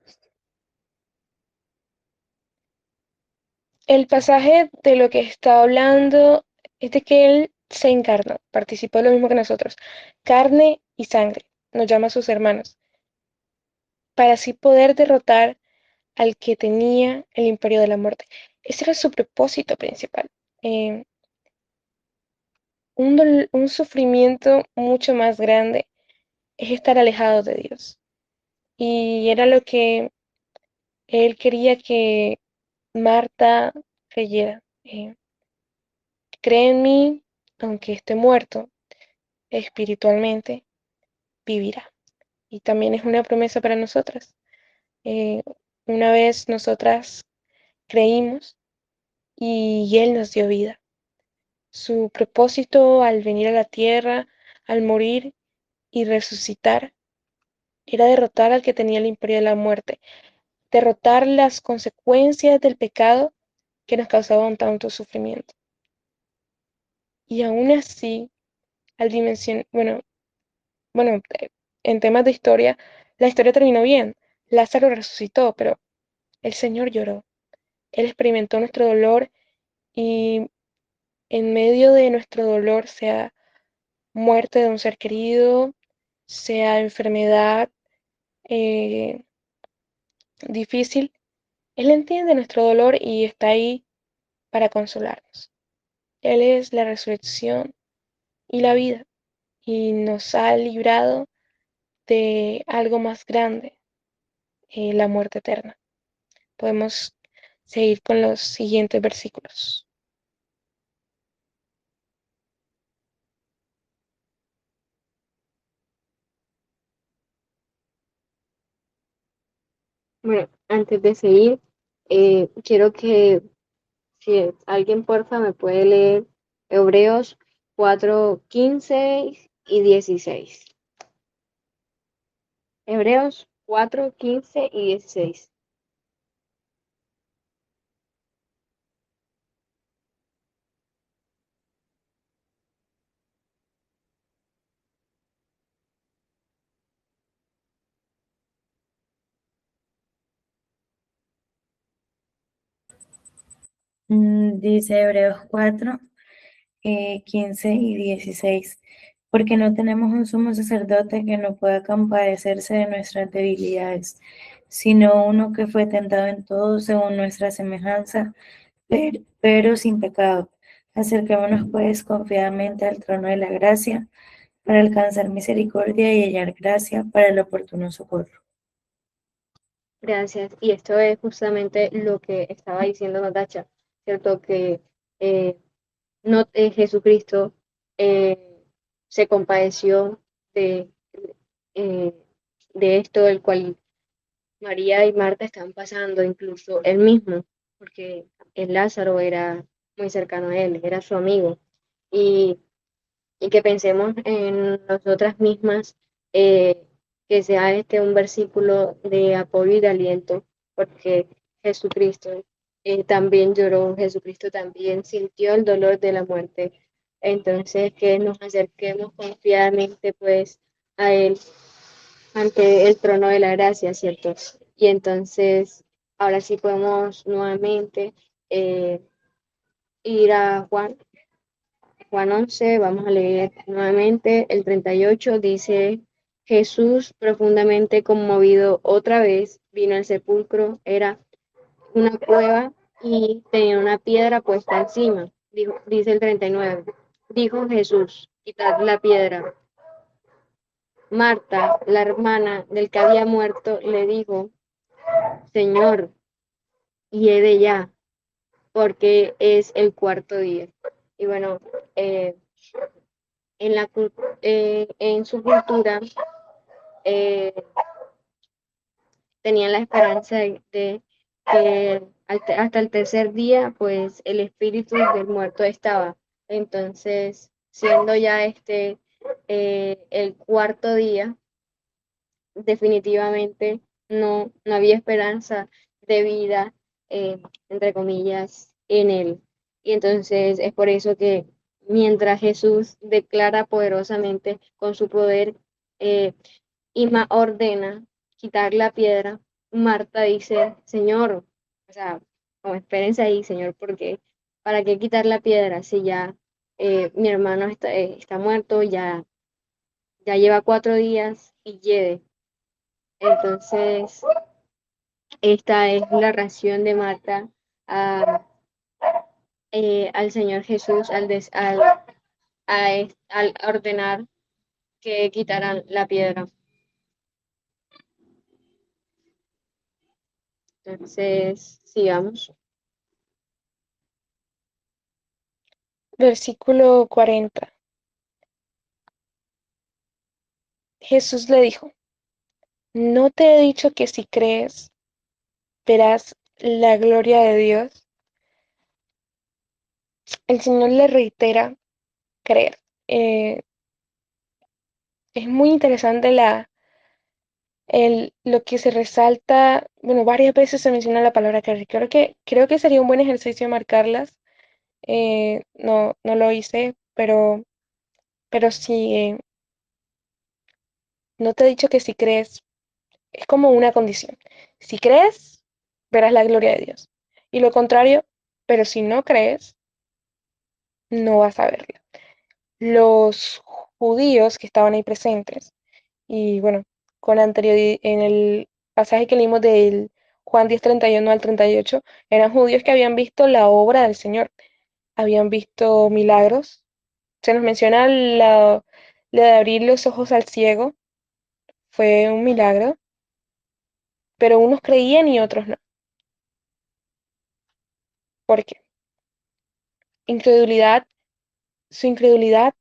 El pasaje de lo que está hablando es de que Él se encarnó, participó de lo mismo que nosotros, carne y sangre, nos llama a sus hermanos, para así poder derrotar al que tenía el imperio de la muerte. Ese era su propósito principal. Eh, un sufrimiento mucho más grande es estar alejado de Dios. Y era lo que Él quería que Marta creyera. Cree en mí, aunque esté muerto espiritualmente, vivirá. Y también es una promesa para nosotras. Eh, una vez nosotras creímos y Él nos dio vida. Su propósito al venir a la tierra, al morir y resucitar, era derrotar al que tenía el imperio de la muerte, derrotar las consecuencias del pecado que nos causaban tanto sufrimiento. Y aún así, al dimension, bueno, en temas de historia, la historia terminó bien. Lázaro resucitó, pero el Señor lloró. Él experimentó nuestro dolor y en medio de nuestro dolor, sea muerte de un ser querido, sea enfermedad eh, difícil, Él entiende nuestro dolor y está ahí para consolarnos. Él es la resurrección y la vida y nos ha librado de algo más grande, la muerte eterna. Podemos seguir con los siguientes versículos. Bueno, antes de seguir, quiero que si alguien porfa me puede leer Hebreos 4:15 y 16. Hebreos 4:15 y 16. Dice Hebreos 4, 15 y 16, porque no tenemos un sumo sacerdote que no pueda compadecerse de nuestras debilidades, sino uno que fue tentado en todo según nuestra semejanza, pero sin pecado. Acerquémonos pues confiadamente al trono de la gracia para alcanzar misericordia y hallar gracia para el oportuno socorro. Gracias. Y esto es justamente lo que estaba diciendo Natacha, ¿cierto? Que no, Jesucristo se compadeció de, eh, de esto, el cual María y Marta estaban pasando, incluso él mismo, porque el Lázaro era muy cercano a él, era su amigo. Y, y que pensemos en nosotras mismas, eh, que sea este un versículo de apoyo y de aliento, porque Jesucristo también lloró, Jesucristo también sintió el dolor de la muerte. Entonces, que nos acerquemos confiadamente pues a Él ante el trono de la gracia, ¿cierto? Y entonces, ahora sí podemos nuevamente eh, ir a Juan 11, vamos a leer nuevamente el 38, dice, Jesús profundamente conmovido otra vez vino al sepulcro, era una cueva y tenía una piedra puesta encima, dice el 39, dijo Jesús, quitad la piedra. Marta, la hermana del que había muerto, le dijo, Señor, hiede ya, porque es el cuarto día. Y bueno, eh, en su cultura eh, tenían la esperanza de que hasta el tercer día, pues el espíritu del muerto estaba. Entonces, siendo ya el cuarto día, definitivamente no había esperanza de vida, entre comillas, en él. Y entonces es por eso que mientras Jesús declara poderosamente con su poder, eh, y ordena quitar la piedra, Marta dice, Señor, o sea, como espérense ahí, Señor, porque ¿para qué quitar la piedra si ya mi hermano está muerto, ya lleva 4 días y lleve? Entonces, esta es la reacción de Marta a, al Señor Jesús al ordenar que quitaran la piedra. Entonces, sigamos. Versículo 40. Jesús le dijo, ¿no te he dicho que si crees, verás la gloria de Dios? El Señor le reitera creer. Eh, es muy interesante lo que se resalta, bueno, varias veces se menciona la palabra creer. Creo que sería un buen ejercicio marcarlas. No lo hice, pero sí, no te he dicho que si crees, es como una condición. Si crees, verás la gloria de Dios. Y lo contrario, pero si no crees, no vas a verla. Los judíos que estaban ahí presentes, y bueno, con anterioridad, en el pasaje que leímos del Juan 10:31 al 38, eran judíos que habían visto la obra del Señor, habían visto milagros. Se nos menciona la de abrir los ojos al ciego, fue un milagro, pero unos creían y otros no. ¿Por qué? Incredulidad, su incredulidad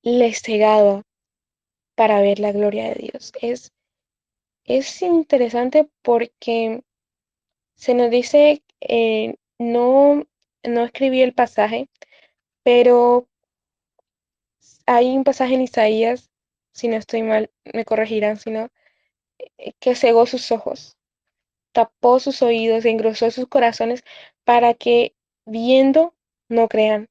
les cegaba para ver la gloria de Dios. Es interesante porque se nos dice, no escribí el pasaje, pero hay un pasaje en Isaías, si no estoy mal, me corregirán, sino que cegó sus ojos, tapó sus oídos, engrosó sus corazones para que viendo no crean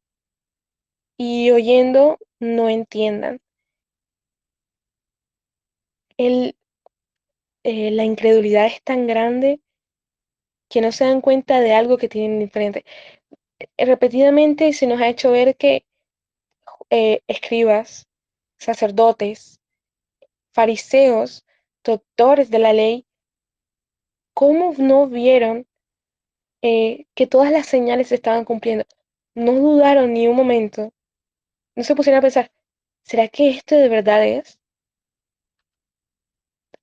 y oyendo no entiendan. El, la incredulidad es tan grande que no se dan cuenta de algo que tienen diferente. Repetidamente se nos ha hecho ver que escribas, sacerdotes, fariseos, doctores de la ley, ¿cómo no vieron que todas las señales se estaban cumpliendo? No dudaron ni un momento, no se pusieron a pensar, ¿será que esto de verdad es?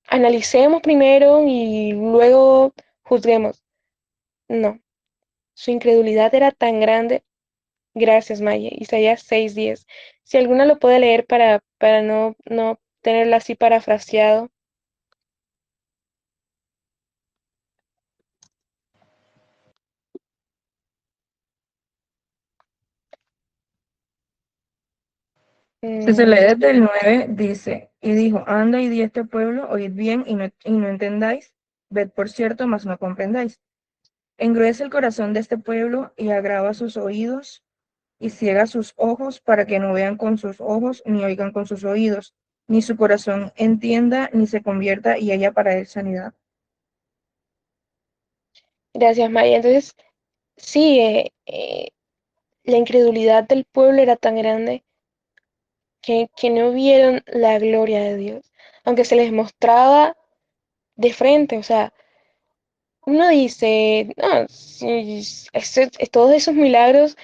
Analicemos primero y luego juzguemos. No, su incredulidad era tan grande. Gracias, Maya. Isaías 6:10. Si alguna lo puede leer para no tenerlo así parafraseado. Si se lee Mm, desde el 9 dice, y dijo, anda y di a este pueblo, oíd bien y no entendáis, ved por cierto, mas no comprendáis. Engruece el corazón de este pueblo y agrava sus oídos y ciega sus ojos para que no vean con sus ojos, ni oigan con sus oídos, ni su corazón entienda, ni se convierta y haya para él sanidad. gracias, Maya. Entonces, sí, la incredulidad del pueblo era tan grande que no vieron la gloria de Dios, aunque se les mostraba de frente. O sea, uno dice, no, si, todos esos milagros,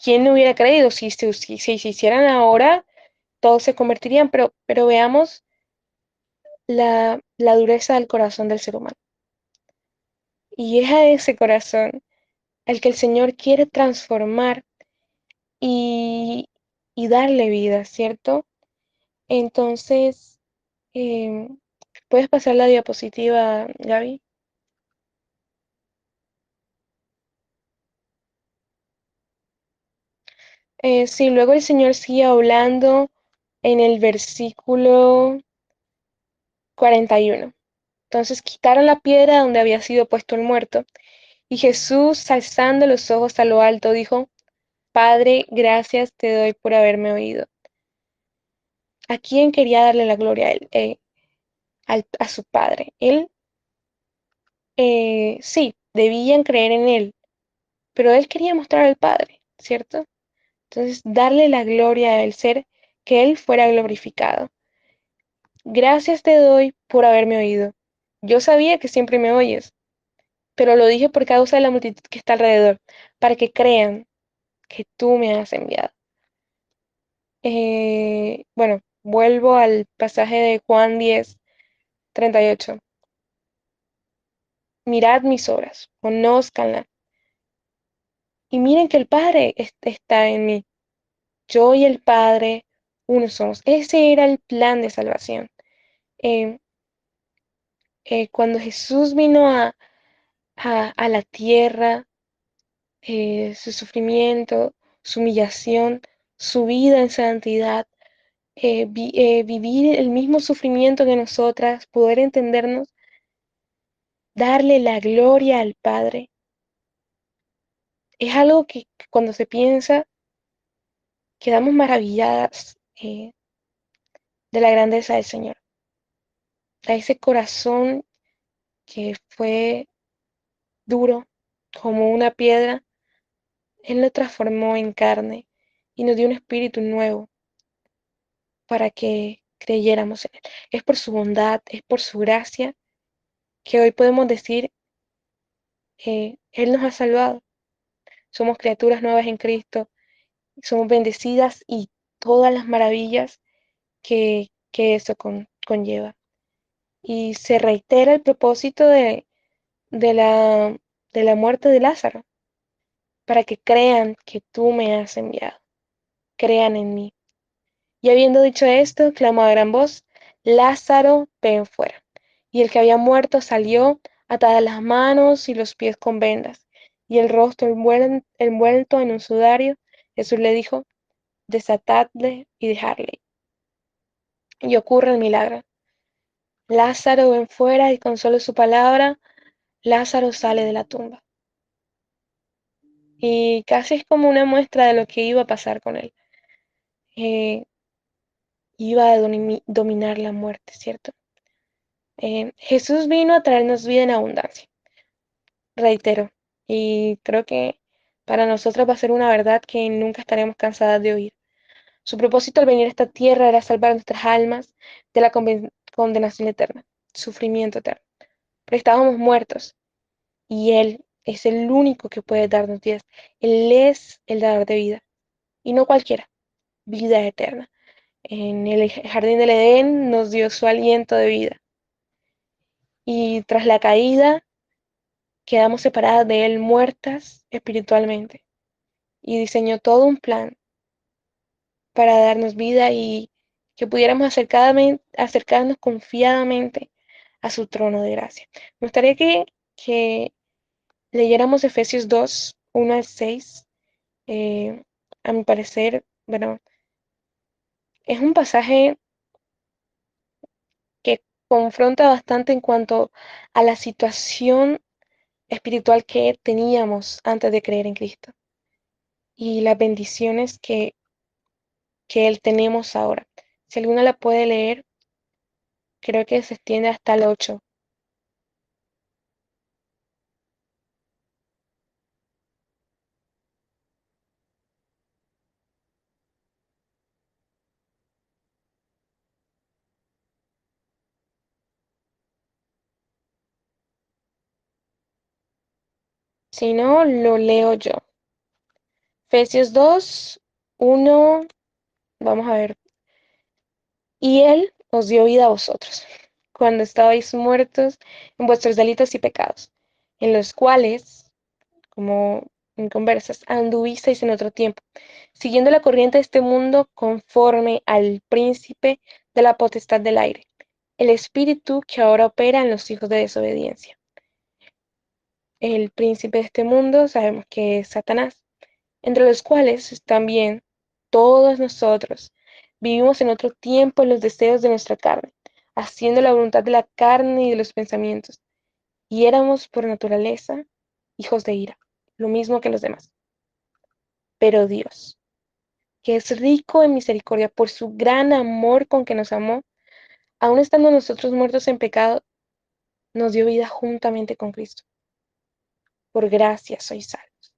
¿quién no hubiera creído? Si se hicieran ahora, todos se convertirían, pero veamos la dureza del corazón del ser humano. Y es a ese corazón al que el Señor quiere transformar y, y darle vida, ¿cierto? Entonces, ¿puedes pasar la diapositiva, Gaby? Sí, luego el Señor sigue hablando en el versículo 41. Entonces quitaron la piedra donde había sido puesto el muerto, y Jesús, alzando los ojos a lo alto, dijo: Padre, gracias te doy por haberme oído. ¿A quién quería darle la gloria a él? A su Padre. Él, sí, debían creer en él, pero él quería mostrar al Padre, ¿cierto? Entonces, darle la gloria a él, ser que él fuera glorificado. Gracias te doy por haberme oído. Yo sabía que siempre me oyes, pero lo dije por causa de la multitud que está alrededor, para que crean que tú me has enviado. Bueno, vuelvo al pasaje de Juan 10:38. Mirad mis obras, conózcanlas, y miren que el Padre está en mí. Yo y el Padre, uno somos. Ese era el plan de salvación. Eh, cuando Jesús vino a la tierra, su sufrimiento, su humillación, su vida en santidad, vivir el mismo sufrimiento que nosotras, poder entendernos, darle la gloria al Padre, es algo que cuando se piensa, quedamos maravilladas de la grandeza del Señor, a ese corazón que fue duro como una piedra. Él lo transformó en carne y nos dio un espíritu nuevo para que creyéramos en Él. Es por su bondad, es por su gracia que hoy podemos decir, Él nos ha salvado. Somos criaturas nuevas en Cristo, somos bendecidas y todas las maravillas que eso conlleva. Y se reitera el propósito de la, de la muerte de Lázaro, para que crean que tú me has enviado, crean en mí. Y habiendo dicho esto, clamó a gran voz: Lázaro, ven fuera. Y el que había muerto salió, atadas las manos y los pies con vendas, y el rostro envuelto en un sudario. Jesús le dijo: desatadle y dejadle. Y ocurre el milagro. Lázaro, ven fuera, y con solo su palabra, Lázaro sale de la tumba. Y casi es como una muestra de lo que iba a pasar con él. Iba a dominar la muerte, ¿cierto? Jesús vino a traernos vida en abundancia, reitero, y creo que para nosotros va a ser una verdad que nunca estaremos cansadas de oír. Su propósito al venir a esta tierra era salvar nuestras almas de la condenación eterna, sufrimiento eterno. Pero estábamos muertos y Él es el único que puede darnos vida. Él es el dador de vida y no cualquiera, vida eterna. En el jardín del Edén nos dio su aliento de vida y tras la caída quedamos separadas de Él, muertas espiritualmente, y diseñó todo un plan para darnos vida y que pudiéramos acercarnos confiadamente a su trono de gracia. Me gustaría que leyéramos Efesios 2:1 al 6. A mi parecer, bueno, es un pasaje que confronta bastante en cuanto a la situación espiritual que teníamos antes de creer en Cristo y las bendiciones que Él tenemos ahora. Si alguna la puede leer, creo que se extiende hasta el 8. Si no, lo leo yo. Efesios 2:1, vamos a ver. Y Él os dio vida a vosotros, cuando estabais muertos en vuestros delitos y pecados, en los cuales, como en conversas, anduvisteis en otro tiempo, siguiendo la corriente de este mundo, conforme al príncipe de la potestad del aire, el espíritu que ahora opera en los hijos de desobediencia. El príncipe de este mundo sabemos que es Satanás, entre los cuales también todos nosotros vivimos en otro tiempo en los deseos de nuestra carne, haciendo la voluntad de la carne y de los pensamientos, y éramos por naturaleza hijos de ira, lo mismo que los demás. Pero Dios, que es rico en misericordia por su gran amor con que nos amó, aun estando nosotros muertos en pecado, nos dio vida juntamente con Cristo. Por gracia sois salvos.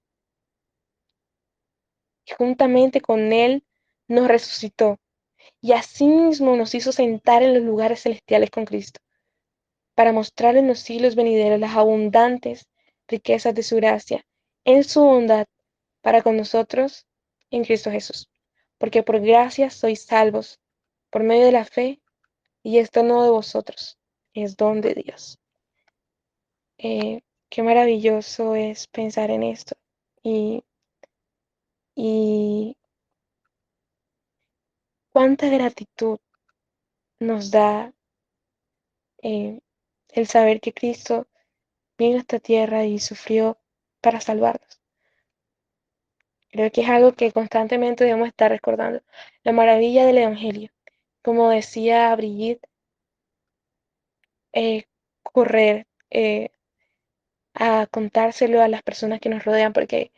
Y juntamente con Él nos resucitó, y asimismo nos hizo sentar en los lugares celestiales con Cristo, para mostrar en los siglos venideros las abundantes riquezas de su gracia, en su bondad para con nosotros en Cristo Jesús. Porque por gracia sois salvos, por medio de la fe, y esto no de vosotros, es don de Dios. Qué maravilloso es pensar en esto y, y cuánta gratitud nos da el saber que Cristo vino a esta tierra y sufrió para salvarnos. Creo que es algo que constantemente debemos estar recordando. La maravilla del Evangelio. Como decía Brigitte, correr a contárselo a las personas que nos rodean porque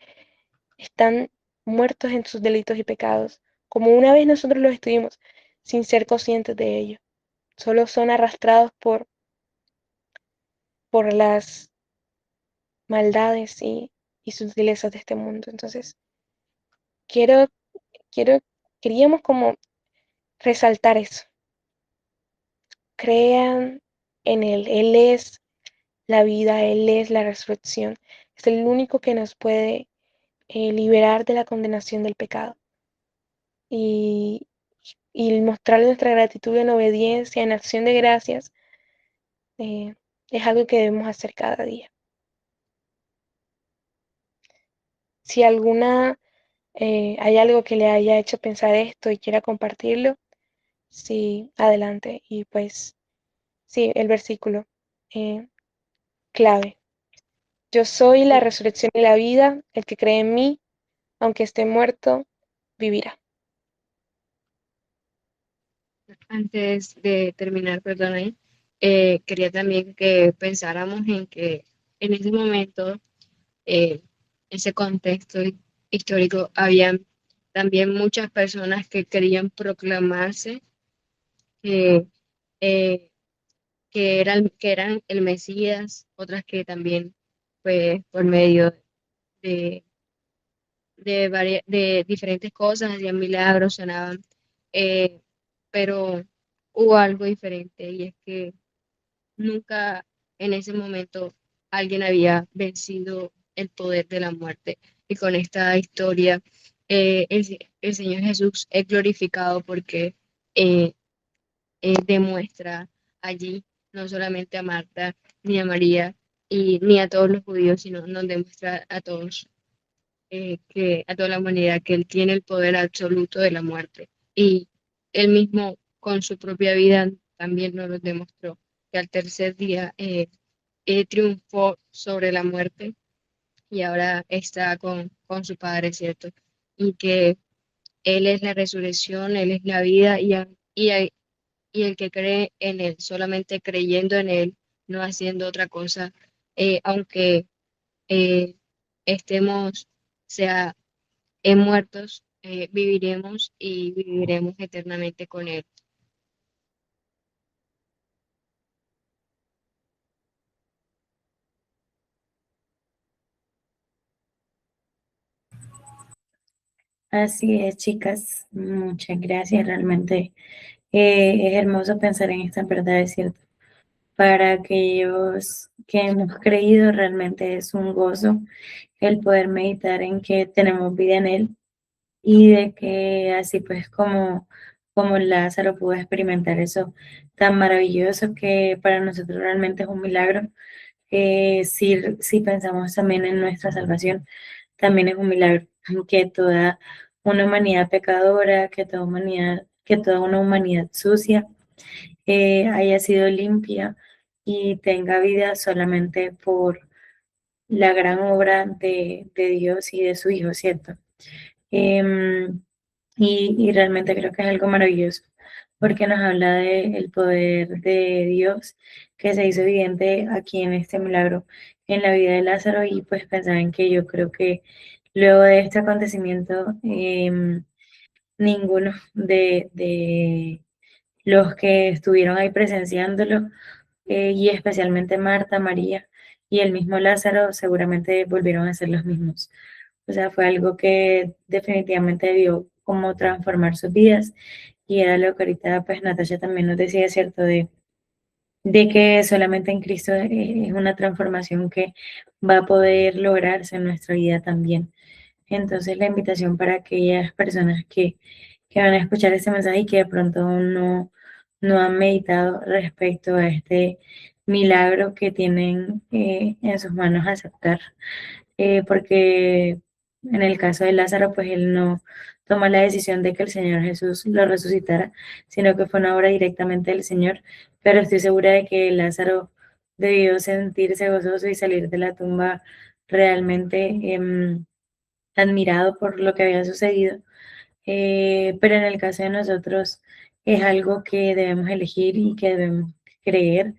están muertos en sus delitos y pecados, como una vez nosotros los estuvimos, sin ser conscientes de ello. Solo son arrastrados por las maldades y sutilezas de este mundo. Entonces, quiero, quiero, queríamos como resaltar eso. Crean en Él. Él es la vida, Él es la resurrección. Es el único que nos puede liberar de la condenación del pecado. Y, y mostrarle nuestra gratitud en obediencia, en acción de gracias, es algo que debemos hacer cada día. Si hay algo que le haya hecho pensar esto y quiera compartirlo, sí, adelante. Y pues, sí, el versículo clave. Yo soy la resurrección y la vida, el que cree en mí, aunque esté muerto, vivirá. Antes de terminar, perdón, quería también que pensáramos en que en ese momento, eh, ese contexto histórico, habían también muchas personas que querían proclamarse que, eh, que eran el Mesías, otras que también, pues, por medio de, de diferentes cosas, hacían milagros, sanaban, eh, pero hubo algo diferente y es que nunca en ese momento alguien había vencido el poder de la muerte. Y con esta historia, el Señor Jesús es glorificado porque eh, demuestra allí no solamente a Marta ni a María ni a todos los judíos, sino nos demuestra a todos, que a toda la humanidad, que Él tiene el poder absoluto de la muerte. Y Él mismo con su propia vida también nos lo demostró, que al tercer día triunfó sobre la muerte y ahora está con su Padre, ¿cierto? Y que Él es la resurrección, Él es la vida y el que cree en Él, solamente creyendo en Él, no haciendo otra cosa, aunque eh, estemos, sea, muertos, viviremos y viviremos eternamente con Él. Así es, chicas. Muchas gracias. Realmente es hermoso pensar en esta verdad, es cierto. Para aquellos que hemos creído, realmente es un gozo el poder meditar en que tenemos vida en Él y de que así pues como Lázaro pudo experimentar eso tan maravilloso que para nosotros realmente es un milagro. Si pensamos también en nuestra salvación, también es un milagro que toda una humanidad pecadora, que toda una humanidad sucia haya sido limpia y tenga vida solamente por la gran obra de Dios y de su Hijo, ¿cierto? Em, y realmente creo que es algo maravilloso. porque nos habla del poder de Dios que se hizo evidente aquí en este milagro, en la vida de Lázaro, y pues pensaba en que yo creo que luego de este acontecimiento, ninguno de los que estuvieron ahí presenciándolo, y especialmente Marta, María y el mismo Lázaro, seguramente volvieron a ser los mismos. O sea, fue algo que definitivamente vio cómo transformar sus vidas, y era lo que ahorita pues Natasha también nos decía, ¿cierto? De que solamente en Cristo es una transformación que va a poder lograrse en nuestra vida también. Entonces, la invitación para aquellas personas que van a escuchar este mensaje y que de pronto aún no han meditado respecto a este milagro que tienen en sus manos aceptar, porque en el caso de Lázaro, pues él no toma la decisión de que el Señor Jesús lo resucitara, sino que fue una obra directamente del Señor, pero estoy segura de que Lázaro debió sentirse gozoso y salir de la tumba realmente admirado por lo que había sucedido. Pero en el caso de nosotros es algo que debemos elegir y que debemos creer,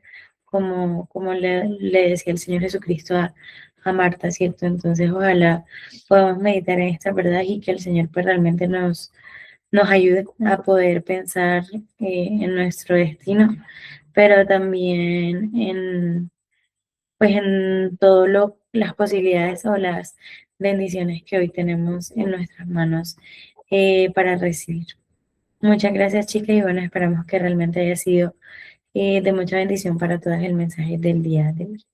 como le decía el Señor Jesucristo a Marta, ¿cierto? Entonces ojalá podamos meditar en esta verdad y que el Señor pues realmente nos ayude a poder pensar en nuestro destino, pero también pues en las posibilidades o las bendiciones que hoy tenemos en nuestras manos para recibir. Muchas gracias, chicas, y bueno, esperamos que realmente haya sido de mucha bendición para todas el mensaje del día de hoy.